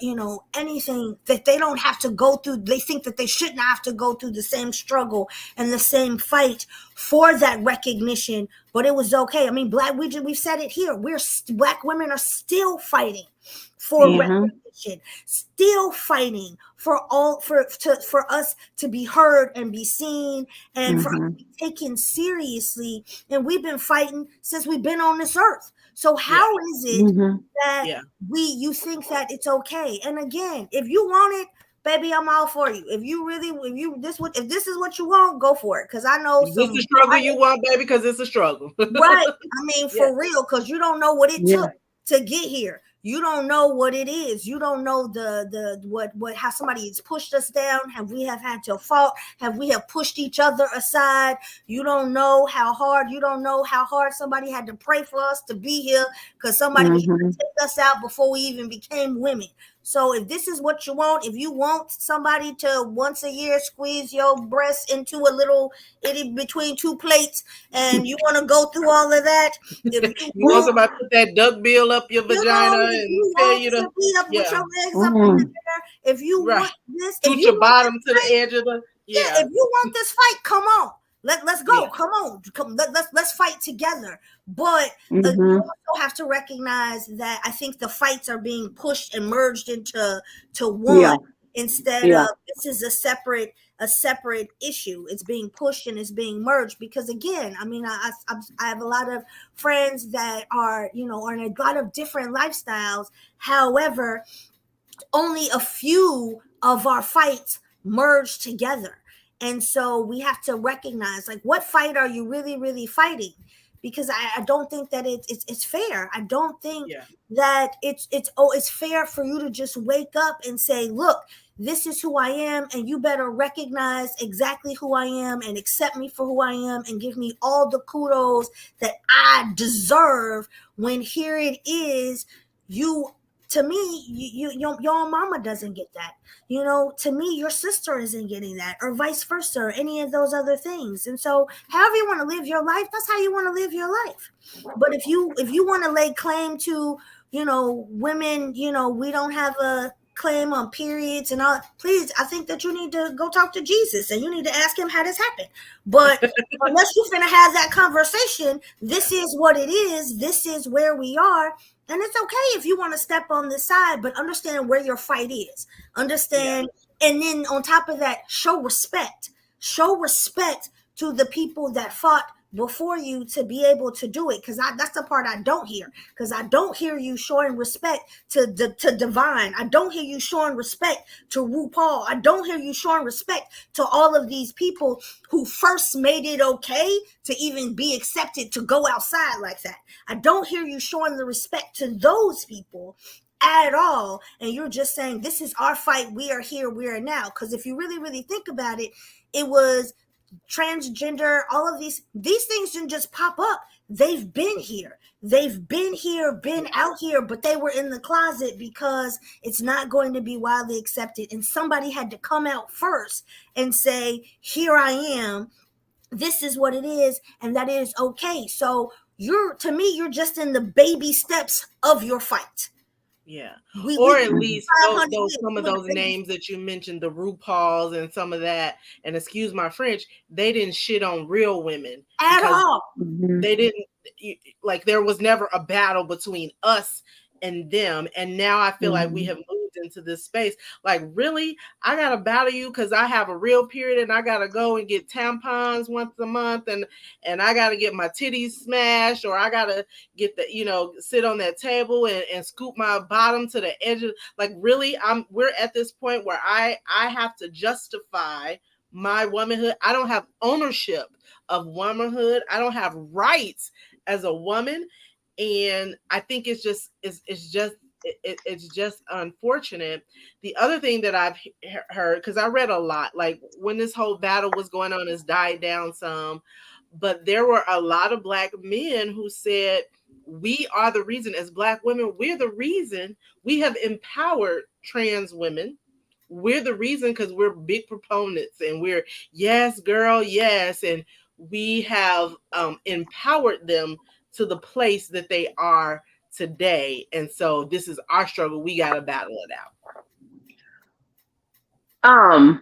Speaker 2: anything, that they don't have to go through, they think that they shouldn't have to go through the same struggle and the same fight for that recognition. But it was okay. I mean, we've said it here, Black women are still fighting for recognition, still fighting for us to be heard and be seen, and for us to be taken seriously. And we've been fighting since we've been on this earth. So how is it that you think that it's okay? And again, if you want it, baby, I'm all for you. If this is what you want, go for it. Because I know
Speaker 1: this is the struggle you want, baby, because it's a struggle.
Speaker 2: Right. I mean, for real, because you don't know what it took to get here. You don't know what it is. You don't know how somebody has pushed us down. Have we had to fault? Have we have pushed each other aside? You don't know how hard. You don't know how hard somebody had to pray for us to be here, because somebody had to take us out before we even became women. So if this is what you want, if you want somebody to once a year squeeze your breast into a little itty between two plates, and you want to go through all of that,
Speaker 1: if you want somebody to put that duck bill up your vagina and tell you to
Speaker 2: beat up with your legs up in the air, if you want this,
Speaker 1: put your bottom to the edge of the
Speaker 2: if you want this fight, come on. Let's go. Come on. Let's fight together. But you also have to recognize that I think the fights are being pushed and merged into one instead of this is a separate issue. It's being pushed and it's being merged, because again, I mean, I have a lot of friends that are, are in a lot of different lifestyles. However, only a few of our fights merge together. And so we have to recognize, like, what fight are you really, really fighting? Because I don't think that it's fair. I don't think that it's fair for you to just wake up and say, look, this is who I am, and you better recognize exactly who I am and accept me for who I am and give me all the kudos that I deserve, when here it is, to me, your mama doesn't get that. To me, your sister isn't getting that, or vice versa, or any of those other things. And so, however you want to live your life, that's how you want to live your life. But if you want to lay claim to, women, we don't have a claim on periods and all, please, I think that you need to go talk to Jesus and you need to ask him how this happened. But unless you're finna have that conversation, this is what it is. This is where we are. And it's okay if you want to step on this side, but understand where your fight is. Understand. And then on top of that, show respect. Show respect to the people that fought before you to be able to do it. Because that's the part I don't hear. Because I don't hear you showing respect to Divine. I don't hear you showing respect to RuPaul. I don't hear you showing respect to all of these people who first made it okay to even be accepted to go outside like that. I don't hear you showing the respect to those people at all. And you're just saying, this is our fight. We are here. We are now. Because if you really, really think about it, it was transgender, all of these things didn't just pop up. they've been here. They've been here, been out here, but they were in the closet because it's not going to be widely accepted. And somebody had to come out first and say, here I am. This is what it is. And that is okay. So to me, you're just in the baby steps of your fight.
Speaker 1: Yeah. Or at least some of those names that you mentioned, the RuPauls and some of that, and excuse my French, they didn't shit on real women
Speaker 2: at all.
Speaker 1: They didn't, like, there was never a battle between us and them. And now I feel like we have moved into this space. Like, really? I gotta battle you because I have a real period and I gotta go and get tampons once a month and I gotta get my titties smashed, or I gotta get the, sit on that table and scoop my bottom to the edge of, like, really? We're at this point where I have to justify my womanhood. I don't have ownership of womanhood. I don't have rights as a woman. And I think it's just unfortunate. The other thing that I've heard, because I read a lot, like when this whole battle was going on, it's died down some, but there were a lot of Black men who said, we are the reason, as Black women, we're the reason we have empowered trans women. We're the reason because we're big proponents and we're, yes, girl, yes. And we have empowered them to the place that they are today. And so this is our struggle. We got to battle it
Speaker 3: out.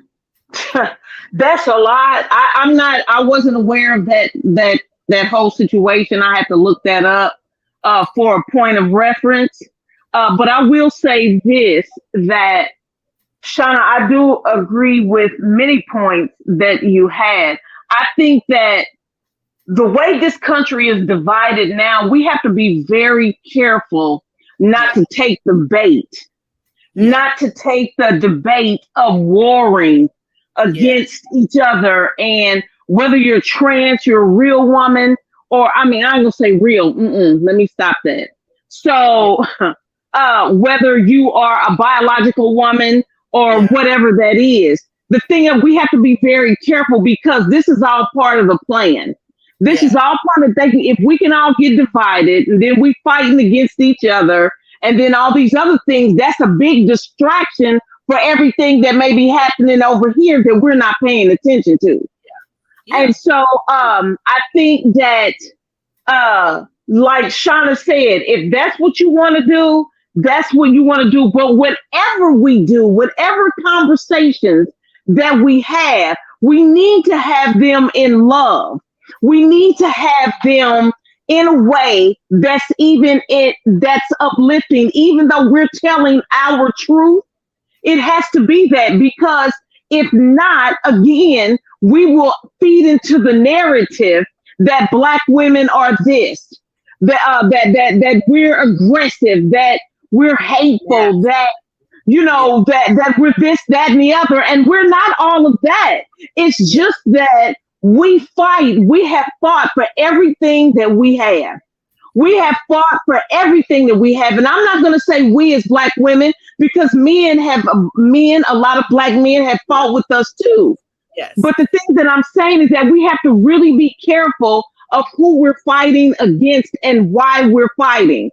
Speaker 3: That's a lot. I wasn't aware of that whole situation. I had to look that up for a point of reference. But I will say this, that Shauna, I do agree with many points that you had. I think that the way this country is divided now, we have to be very careful not to take the bait, not to take the debate of warring against each other. And whether you're trans, you're a real woman, or, I mean, I'm going to say real. Let me stop that. So whether you are a biological woman or whatever that is, the thing is, we have to be very careful because this is all part of the plan. This is all part of thinking. If we can all get divided and then we fighting against each other and then all these other things, that's a big distraction for everything that may be happening over here that we're not paying attention to. And so I think that, like Shauna said, if that's what you want to do, that's what you want to do. But whatever we do, whatever conversations that we have, we need to have them in love. We need to have them in a way that's that's uplifting. Even though we're telling our truth, it has to be that, because if not, again, we will feed into the narrative that Black women are this, that we're aggressive, that we're hateful, that that we're this, that, and the other, and we're not all of that. It's just that we fight. We have fought for everything that we have. We have fought for everything that we have. And I'm not going to say we as Black women, because a lot of Black men have fought with us too.
Speaker 1: Yes.
Speaker 3: But the thing that I'm saying is that we have to really be careful of who we're fighting against and why we're fighting.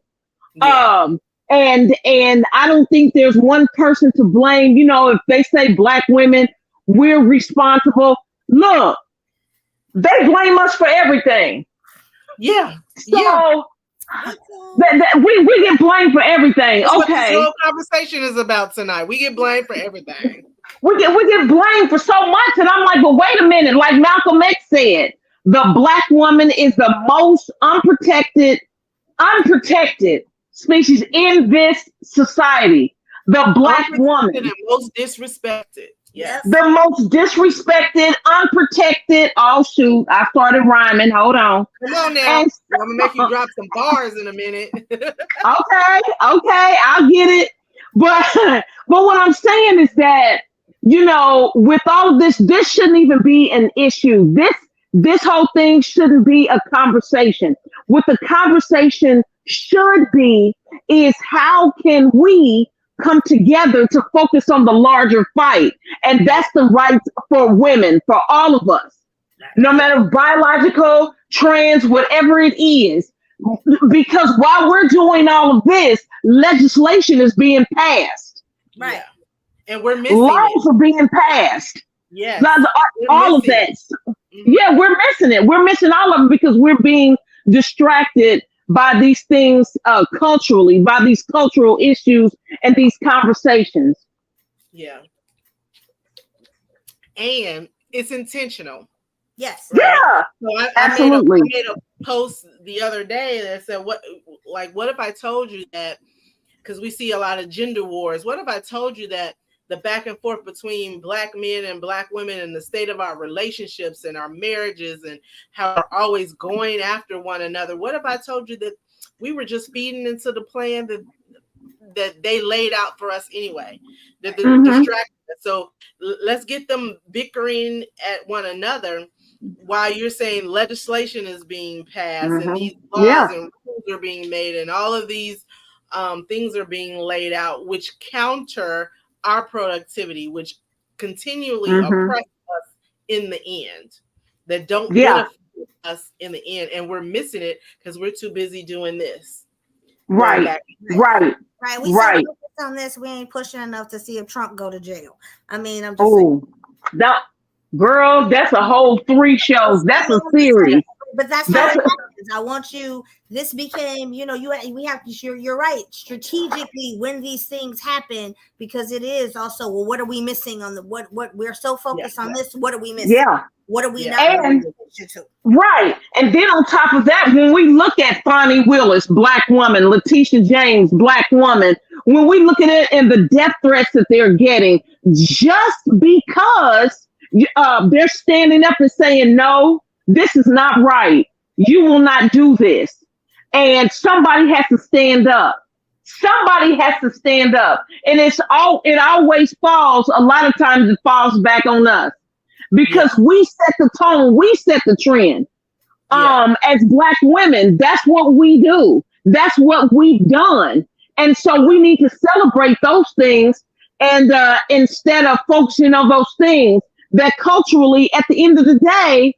Speaker 3: Yeah. And I don't think there's one person to blame. If they say Black women, we're responsible. Look, they blame us for everything.
Speaker 1: Yeah.
Speaker 3: So we get blamed for everything.
Speaker 1: That's
Speaker 3: okay.
Speaker 1: What this whole conversation is about tonight. We get blamed for everything.
Speaker 3: We get blamed for so much. And I'm like, but wait a minute. Like Malcolm X said, the Black woman is the most unprotected species in this society. The Black woman.
Speaker 1: And most disrespected. Yes.
Speaker 3: The most disrespected, unprotected. Oh, shoot. I started rhyming. Hold on.
Speaker 1: Come on now. I'm going to make you drop some bars in a minute.
Speaker 3: Okay. I'll get it. But what I'm saying is that, with all of this shouldn't even be an issue. This whole thing shouldn't be a conversation. What the conversation should be is, how can we come together to focus on the larger fight? And that's the rights for women, for all of us, no matter biological, trans, whatever it is. Because while we're doing all of this, legislation is being passed.
Speaker 2: Right.
Speaker 1: Yeah. And we're missing
Speaker 3: Laws
Speaker 1: it.
Speaker 3: are being passed.
Speaker 1: Yes.
Speaker 3: All of that. Yeah, we're missing it. We're missing all of them because we're being distracted by these things culturally, by these cultural issues and these conversations.
Speaker 1: Yeah. And it's intentional.
Speaker 2: Yes.
Speaker 1: Right?
Speaker 3: Yeah,
Speaker 1: So
Speaker 3: absolutely.
Speaker 1: I made a post the other day that said, what if I told you that, because we see a lot of gender wars, what if I told you that the back and forth between Black men and Black women and the state of our relationships and our marriages and how we're always going after one another, what if I told you that we were just feeding into the plan that they laid out for us anyway, that they're distracted. So let's get them bickering at one another while you're saying legislation is being passed and these laws and rules are being made and all of these things are being laid out, which counter our productivity, which continually oppress us in the end, that don't benefit us in the end. And we're missing it because we're too busy doing this.
Speaker 3: Right.
Speaker 2: We so focused on this, we ain't pushing enough to see if Trump go to jail. I mean, I'm just saying.
Speaker 3: Girl, that's a whole 3 shows. That's a series.
Speaker 2: But that's how it happens. I want you. This became, we have to. You're right. Strategically, when these things happen, because it is also. Well, what are we missing on the what? We're so focused on this. What are we missing?
Speaker 3: Yeah.
Speaker 2: What are we not?
Speaker 3: Right. And then on top of that, when we look at Fonnie Willis, Black woman, Letitia James, Black woman, when we look at it and the death threats that they're getting, just because they're standing up and saying, no, this is not right. You will not do this. And somebody has to stand up. Somebody has to stand up. And it always falls, a lot of times it falls back on us. Because we set the tone, we set the trend. As Black women, that's what we do. That's what we've done. And so we need to celebrate those things. And instead of focusing on those things that culturally, at the end of the day,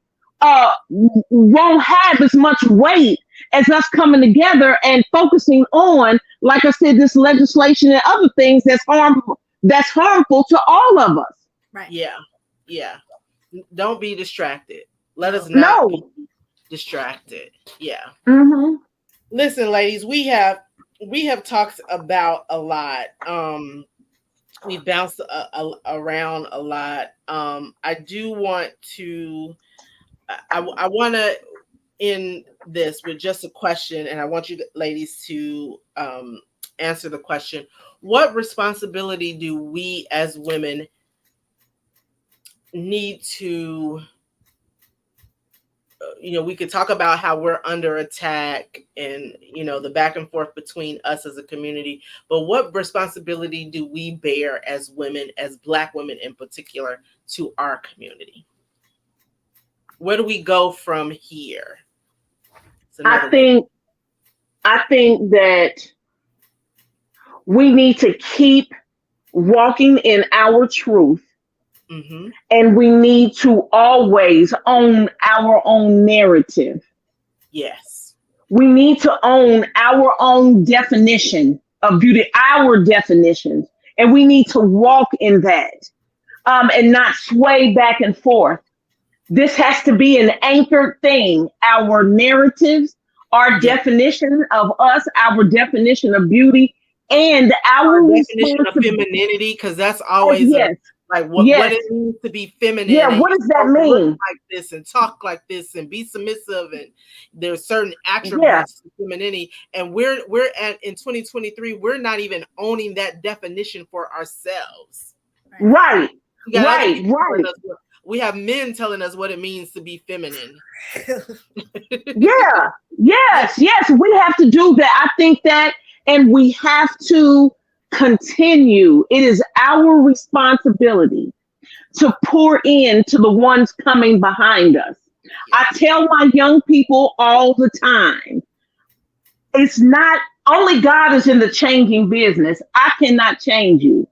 Speaker 3: won't have as much weight as us coming together and focusing on, like I said, this legislation and other things that's harmful to all of us.
Speaker 2: Right.
Speaker 1: Yeah. Yeah. Don't be distracted. Let us not be distracted. Yeah. Listen, ladies, we have talked about a lot. We bounced around a lot. I do want to. I want to end this with just a question, and I want you ladies to answer the question. What responsibility do we as women need to, we could talk about how we're under attack and, the back and forth between us as a community, but what responsibility do we bear as women, as Black women in particular, to our community? Where do we go from here?
Speaker 3: I think that we need to keep walking in our truth. And we need to always own our own narrative.
Speaker 1: Yes.
Speaker 3: We need to own our own definition of beauty, our definitions. And we need to walk in that and not sway back and forth. This has to be an anchored thing. Our narratives, our definition of us, our definition of beauty, and our
Speaker 1: definition of femininity, because that's always like what it means to be feminine.
Speaker 3: Yeah, what does that mean?
Speaker 1: Like this and talk like this and be submissive, and there's certain attributes to femininity. And we're in 2023, we're not even owning that definition for ourselves.
Speaker 3: Right.
Speaker 1: We have men telling us what it means to be feminine.
Speaker 3: Yes, we have to do that. I think that, and we have to continue. It is our responsibility to pour into the ones coming behind us. I tell my young people all the time, it's not only God is in the changing business. I cannot change you.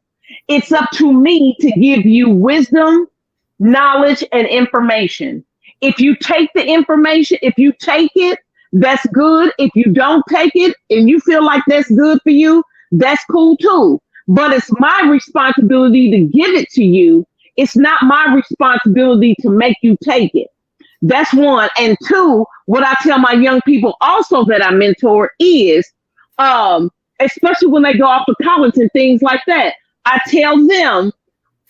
Speaker 3: It's up to me to give you wisdom, knowledge, and information. If you take the information, if you take it, that's good. If you don't take it and you feel like that's good for you, that's cool too. But it's my responsibility to give it to you. It's not my responsibility to make you take it. That's one. And two, what I tell my young people also that I mentor is, especially when they go off to college and things like that, I tell them,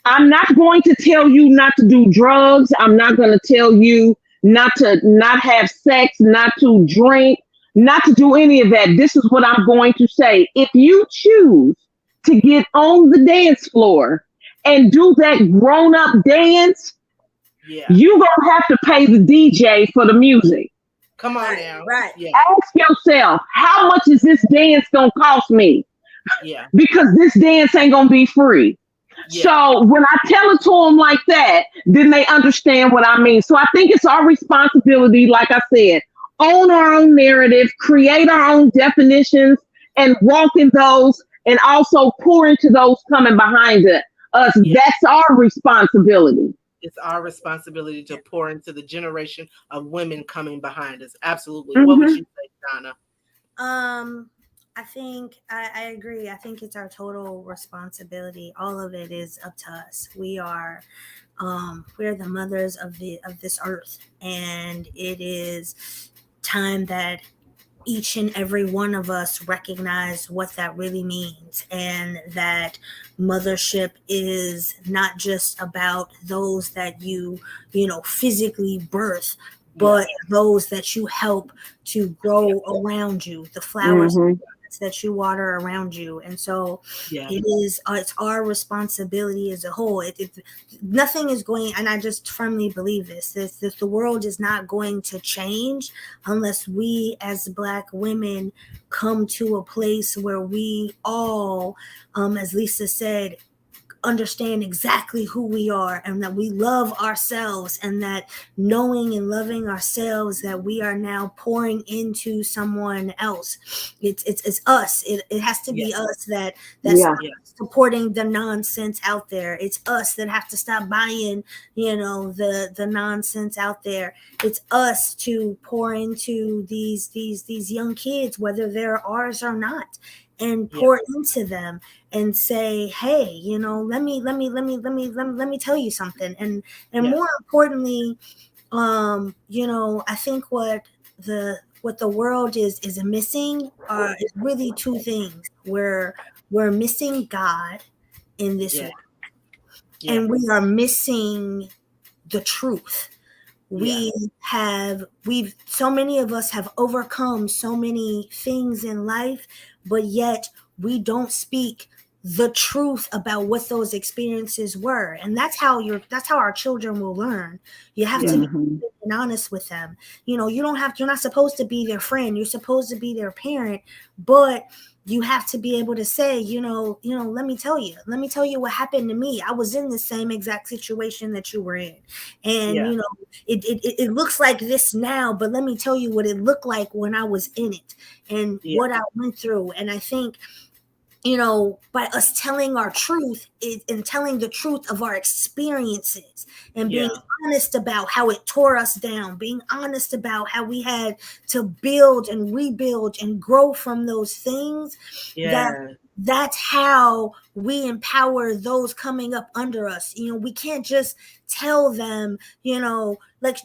Speaker 3: I'm not going to tell you not to do drugs. I'm not going to tell you not to not have sex, not to drink, not to do any of that. This is what I'm going to say. If you choose to get on the dance floor and do that grown up dance, you gonna have to pay the DJ for the music.
Speaker 1: Come on now.
Speaker 2: Right.
Speaker 1: Yeah.
Speaker 3: Ask yourself, how much is this dance gonna cost me?
Speaker 1: Yeah.
Speaker 3: Because this dance ain't gonna be free. Yeah. So when I tell it to them like that, then they understand what I mean. So I think it's our responsibility, like I said, own our own narrative, create our own definitions, and walk in those, and also pour into those coming behind us. Yeah. That's our responsibility.
Speaker 1: It's our responsibility to pour into the generation of women coming behind us. Absolutely. Mm-hmm. What would you say, Donna?
Speaker 2: I think I agree. I think it's our total responsibility. All of it is up to us. We're the mothers of this earth, and it is time that each and every one of us recognize what that really means, and that mothership is not just about those that you physically birth, but those that you help to grow around you, the flowers that you water around you. And so it's our responsibility as a whole. Nothing is going, and I just firmly believe this, the world is not going to change unless we as Black women come to a place where we all, as Lisa said, understand exactly who we are, and that we love ourselves, and that knowing and loving ourselves, that we are now pouring into someone else. It's us. It has to be us that's supporting the nonsense out there. It's us that have to stop buying, the nonsense out there. It's us to pour into these young kids, whether they're ours or not, and pour into them and say, hey, let me tell you something. And more importantly, I think what the world is missing is really two things. We're missing God in this world, and we are missing the truth. So many of us have overcome so many things in life, but yet we don't speak the truth about what those experiences were. And that's how our children will learn. You have to be honest with them. You're not supposed to be their friend. You're supposed to be their parent, but you have to be able to say, let me tell you what happened to me. I was in the same exact situation that you were in. And, it looks like this now, but let me tell you what it looked like when I was in it, and what I went through. And I think, by us telling our truth and telling the truth of our experiences, and being honest about how it tore us down, being honest about how we had to build and rebuild and grow from those things, that's how we empower those coming up under us. We can't just tell them, that's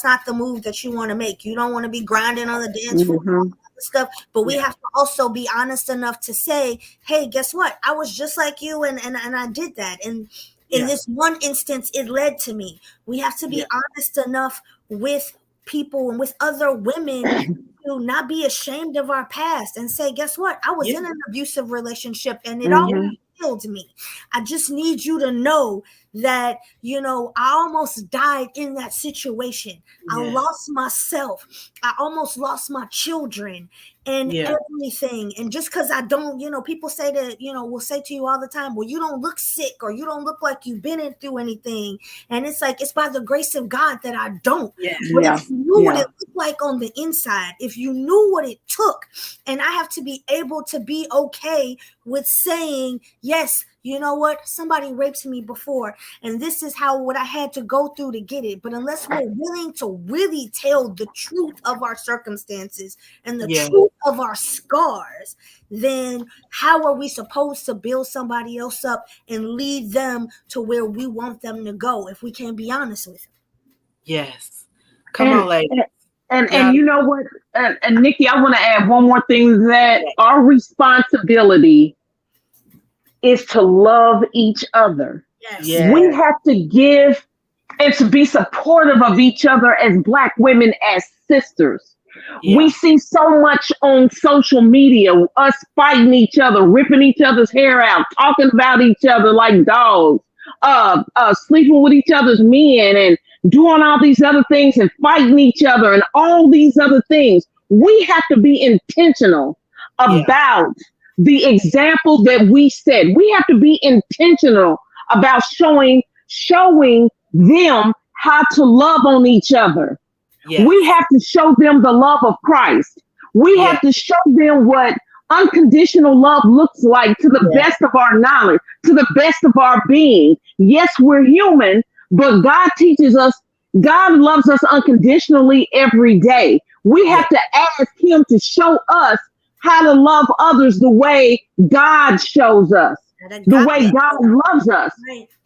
Speaker 2: not the move that you want to make. You don't want to be grinding on the dance floor. Stuff, but we have to also be honest enough to say, hey, guess what? I was just like you, and I did that. And in this one instance, it led to me. We have to be honest enough with people and with other women to not be ashamed of our past and say, guess what? I was in an abusive relationship, and it almost killed me. I just need you to know that, I almost died in that situation. I lost myself. I almost lost my children and everything. And just because I don't, people say that, will say to you all the time, well, you don't look sick, or you don't look like you've been through anything. And it's like, it's by the grace of God that I don't. But if you knew what it looked like on the inside, if you knew what it took, and I have to be able to be okay with saying, yes, you know what, somebody raped me before, and this is how what I had to go through to get it. But unless we're willing to really tell the truth of our circumstances and the truth of our scars, then how are we supposed to build somebody else up and lead them to where we want them to go if we can't be honest with them?
Speaker 1: Yes. Come
Speaker 3: And
Speaker 1: on, ladies.
Speaker 3: and you know what, and Nikki, I want to add one more thing, that our responsibility is to love each other.
Speaker 2: Yes.
Speaker 3: We have to give and to be supportive of each other as Black women, as sisters. We see so much on social media, us fighting each other, ripping each other's hair out, talking about each other like dogs, sleeping with each other's men, and doing all these other things, and fighting each other, and all these other things. We have to be intentional about the example that we set. We have to be intentional about showing them how to love on each other. We have to show them the love of Christ. We have to show them what unconditional love looks like, to the best of our knowledge, to the best of our being. Yes, we're human, but God teaches us, God loves us unconditionally every day. We have to ask him to show us how to love others the way God shows us, the way God loves us.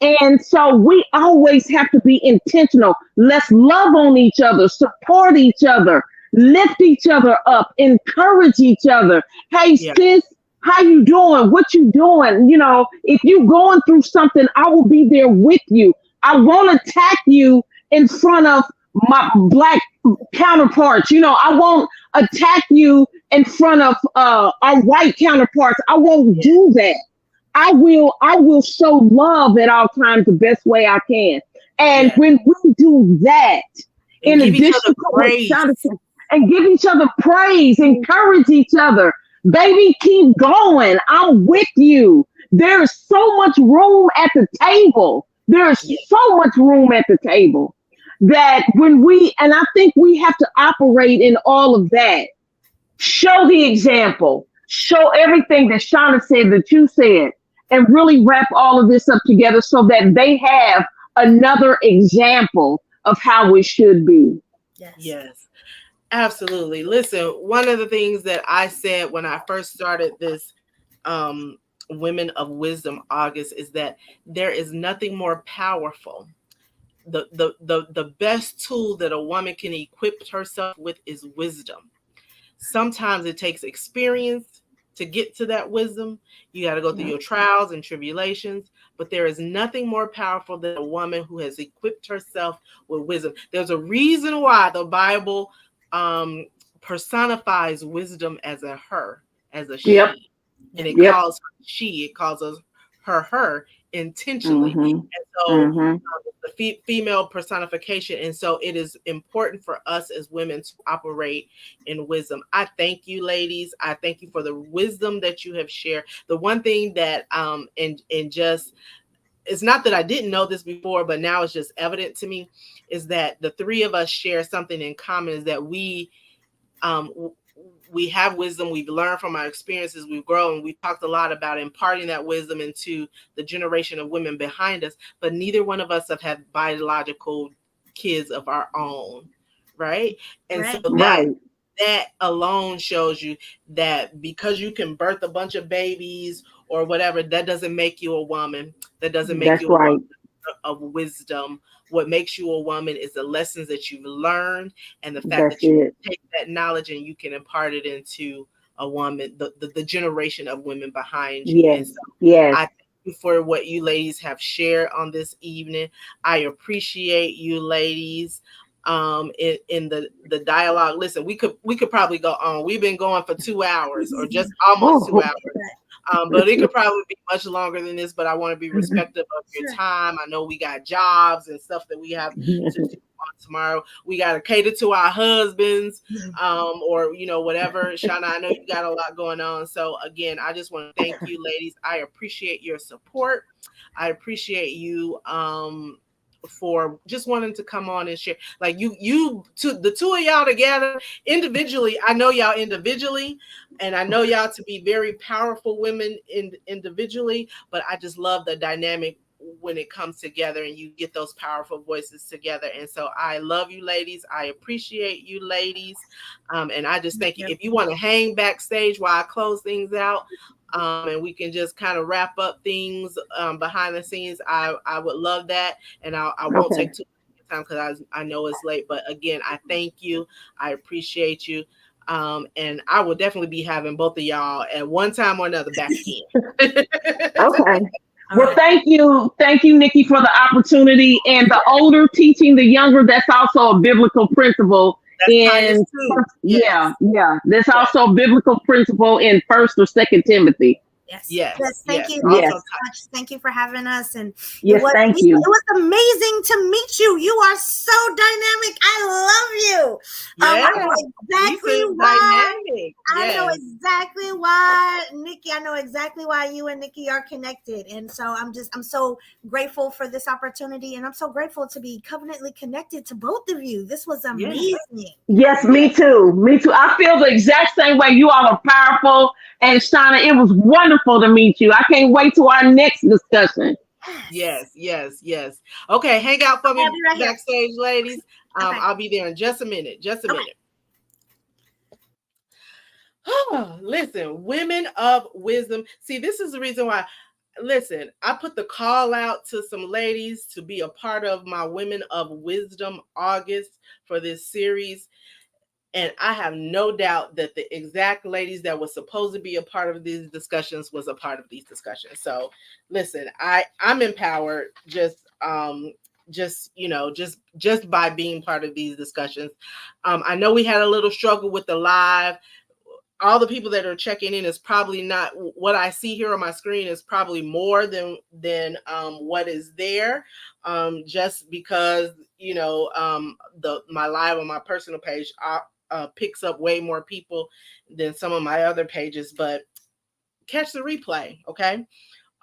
Speaker 3: And so we always have to be intentional. Let's love on each other, support each other, lift each other up, encourage each other. Hey, sis, how you doing? What you doing? You know, if you going through something, I will be there with you. I won't attack you in front of my Black counterparts. You know, I won't attack you in front of our white counterparts. I won't do that. I will show love at all times the best way I can. And when we do that,
Speaker 1: and
Speaker 3: in addition to
Speaker 1: praise,
Speaker 3: and give each other praise, encourage each other, baby, keep going. I'm with you. There's so much room at the table. There's so much room at the table that and I think we have to operate in all of that. Show the example. Show everything that Shauna said, that you said, and really wrap all of this up together so that they have another example of how it should be.
Speaker 1: Yes, absolutely. Listen, one of the things that I said when I first started this Women of Wisdom August is that there is nothing more powerful. The best tool that a woman can equip herself with is wisdom. Sometimes it takes experience to get to that wisdom. You got to go through your trials and tribulations, but there is nothing more powerful than a woman who has equipped herself with wisdom. There's a reason why the Bible personifies wisdom as a her, as a she, and it calls her she, it calls us her intentionally. And so the female personification. And so it is important for us as women to operate in wisdom. I thank you, ladies. I thank you for the wisdom that you have shared. The one thing that and just, it's not that I didn't know this before, but now it's just evident to me, is that the three of us share something in common, is that we have wisdom. We've learned from our experiences. We've grown. We've talked a lot about imparting that wisdom into the generation of women behind us, but neither one of us have had biological kids of our own, right? And so that alone shows you that because you can birth a bunch of babies or whatever, that doesn't make you a woman. That doesn't make you a woman of wisdom. What makes you a woman is the lessons that you've learned, and the fact that you take that knowledge and you can impart it into a woman, the generation of women behind you. And so I thank you for what you ladies have shared on this evening. I appreciate you ladies in the dialogue. Listen, we could probably go on. We've been going for 2 hours, or just almost 2 hours. But it could probably be much longer than this, but I want to be respectful of your time. I know we got jobs and stuff that we have to do on tomorrow. We got to cater to our husbands, or, you know, whatever. Shauna, I know you got a lot going on. So again, I just want to thank you, ladies. I appreciate your support. I appreciate you for just wanting to come on and share. Like the two of y'all together individually. I know y'all individually, and I know y'all to be very powerful women individually. But I just love the dynamic when it comes together and you get those powerful voices together. And so I love you ladies. I appreciate you ladies. And I just thank you. If you want to hang backstage while I close things out, and we can just kind of wrap up things behind the scenes, I would love that. And I won't take too much time because I know it's late. But again, I thank you. I appreciate you. And I will definitely be having both of y'all at one time or another back again.
Speaker 3: Okay. Well, thank you, Nikki, for the opportunity. And the older teaching the younger, that's also a biblical principle.
Speaker 1: That's
Speaker 3: there's also a biblical principle in 1st or 2nd Timothy.
Speaker 2: Yes. Thank you.
Speaker 3: Yes.
Speaker 2: So much. Thank you for having us. And
Speaker 3: thank you.
Speaker 2: It was amazing to meet you. You are so dynamic. I love you. I know exactly why, Nikki. I know exactly why you and Nikki are connected. And so I'm so grateful for this opportunity. And I'm so grateful to be covenantly connected to both of you. This was amazing.
Speaker 3: Yes, me too. I feel the exact same way. You all are powerful. And Shauna, it was wonderful to meet you. I can't wait to our next discussion.
Speaker 1: Yes. Okay, hang out for me backstage, ladies.
Speaker 2: Okay.
Speaker 1: I'll be there in just a minute. Listen, women of wisdom. See, this is the reason why. Listen, I put the call out to some ladies to be a part of my Women of Wisdom August for this series. And I have no doubt that the exact ladies that were supposed to be a part of these discussions was a part of these discussions. So listen, I'm empowered just by being part of these discussions. I know we had a little struggle with the live. All the people that are checking in is probably not what I see here on my screen is probably more than what is there. Just because, my live on my personal page picks up way more people than some of my other pages, but catch the replay. Okay.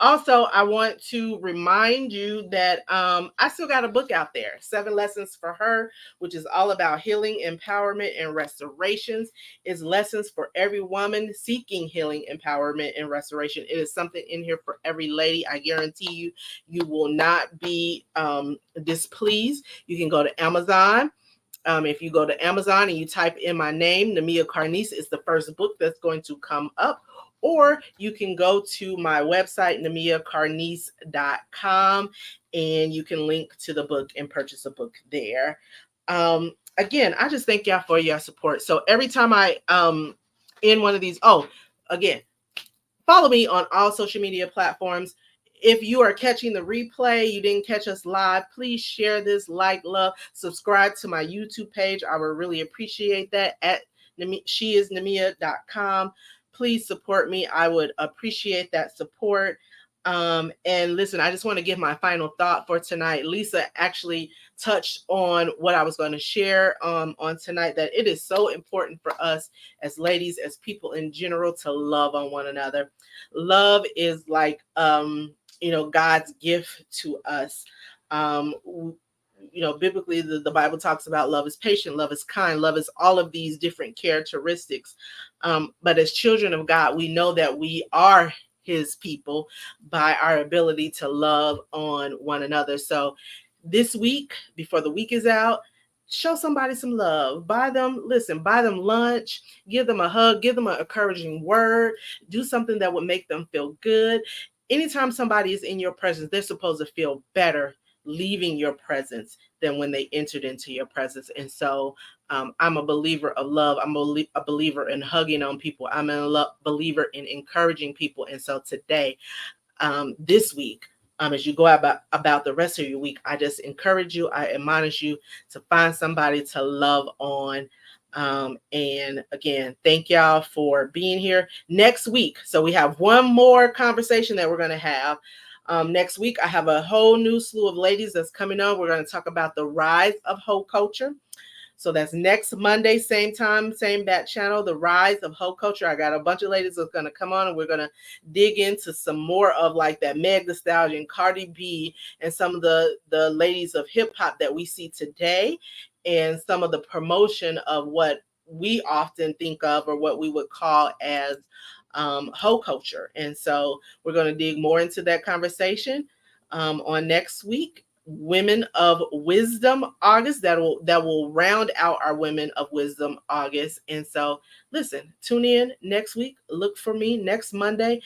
Speaker 1: Also, I want to remind you that I still got a book out there, 7 Lessons for Her, which is all about healing, empowerment, and restorations. It's lessons for every woman seeking healing, empowerment, and restoration. It is something in here for every lady. I guarantee you, you will not be displeased. You can go to Amazon. If you go to Amazon and you type in my name, Namia Carnice, is the first book that's going to come up. Or you can go to my website, namiacarnice.com, and you can link to the book and purchase a book there. Again, I just thank y'all for your support. So every time I in one of these, again, follow me on all social media platforms. If you are catching the replay, you didn't catch us live, please share this, love, subscribe to my YouTube page. I would really appreciate that at sheisnamia.com. Please support me. I would appreciate that support. And listen, I just want to give my final thought for tonight. Lisa actually touched on what I was going to share on tonight, that it is so important for us as ladies, as people in general, to love on one another. Love is like, God's gift to us. Biblically, the Bible talks about love is patient, love is kind, love is all of these different characteristics. But as children of God, we know that we are his people by our ability to love on one another. So this week, before the week is out, show somebody some love. Buy them lunch, give them a hug, give them an encouraging word, do something that would make them feel good. Anytime somebody is in your presence, they're supposed to feel better leaving your presence than when they entered into your presence. And so I'm a believer of love. I'm a believer in hugging on people. I'm a believer in encouraging people. And so today, this week, as you go about the rest of your week, I just encourage you, I admonish you to find somebody to love on. And again, thank y'all for being here next week. So we have one more conversation that we're going to have. Next week, I have a whole new slew of ladies that's coming on. We're going to talk about the rise of hoe culture. So that's next Monday, same time, same bat channel, The Rise of Hoe Culture. I got a bunch of ladies that's going to come on, and we're going to dig into some more of like that Meg Thee Stallion, Cardi B, and some of the ladies of hip hop that we see today, and some of the promotion of what we often think of or what we would call as hoe culture. And so we're going to dig more into that conversation on next week. Women of Wisdom August, that will round out our Women of Wisdom August. And so listen, tune in next week. Look for me next Monday,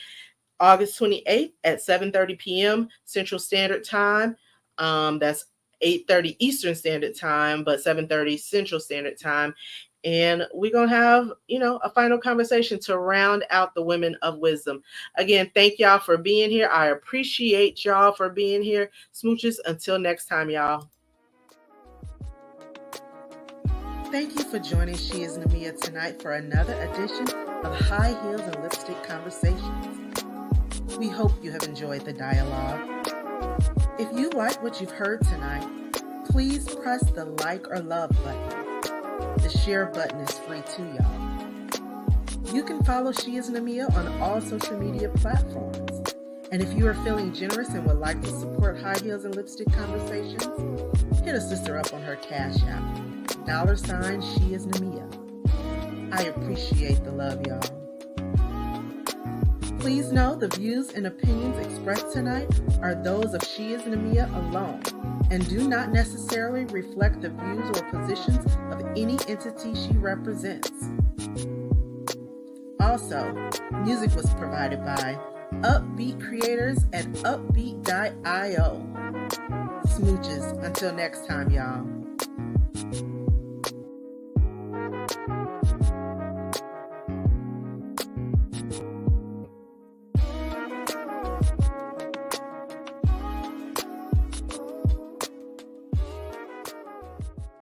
Speaker 1: August 28th at 7:30 p.m. Central Standard Time. That's 8:30 Eastern Standard Time, but 7:30 Central Standard Time. And we're going to have, a final conversation to round out the Women of Wisdom. Again, thank y'all for being here. I appreciate y'all for being here. Smooches, until next time, y'all. Thank you for joining She Is Namia tonight for another edition of High Heels and Lipstick Conversations. We hope you have enjoyed the dialogue. If you like what you've heard tonight, please press the like or love button. The share button is free too, y'all. You can follow She Is Namia on all social media platforms. And if you are feeling generous and would like to support High Heels and Lipstick Conversations, hit a sister up on her Cash App, $ She Is Namia. I appreciate the love, y'all. Please know the views and opinions expressed tonight are those of She Is Namia alone and do not necessarily reflect the views or positions of any entity she represents. Also, music was provided by Upbeat Creators at upbeat.io. Smooches, until next time, y'all.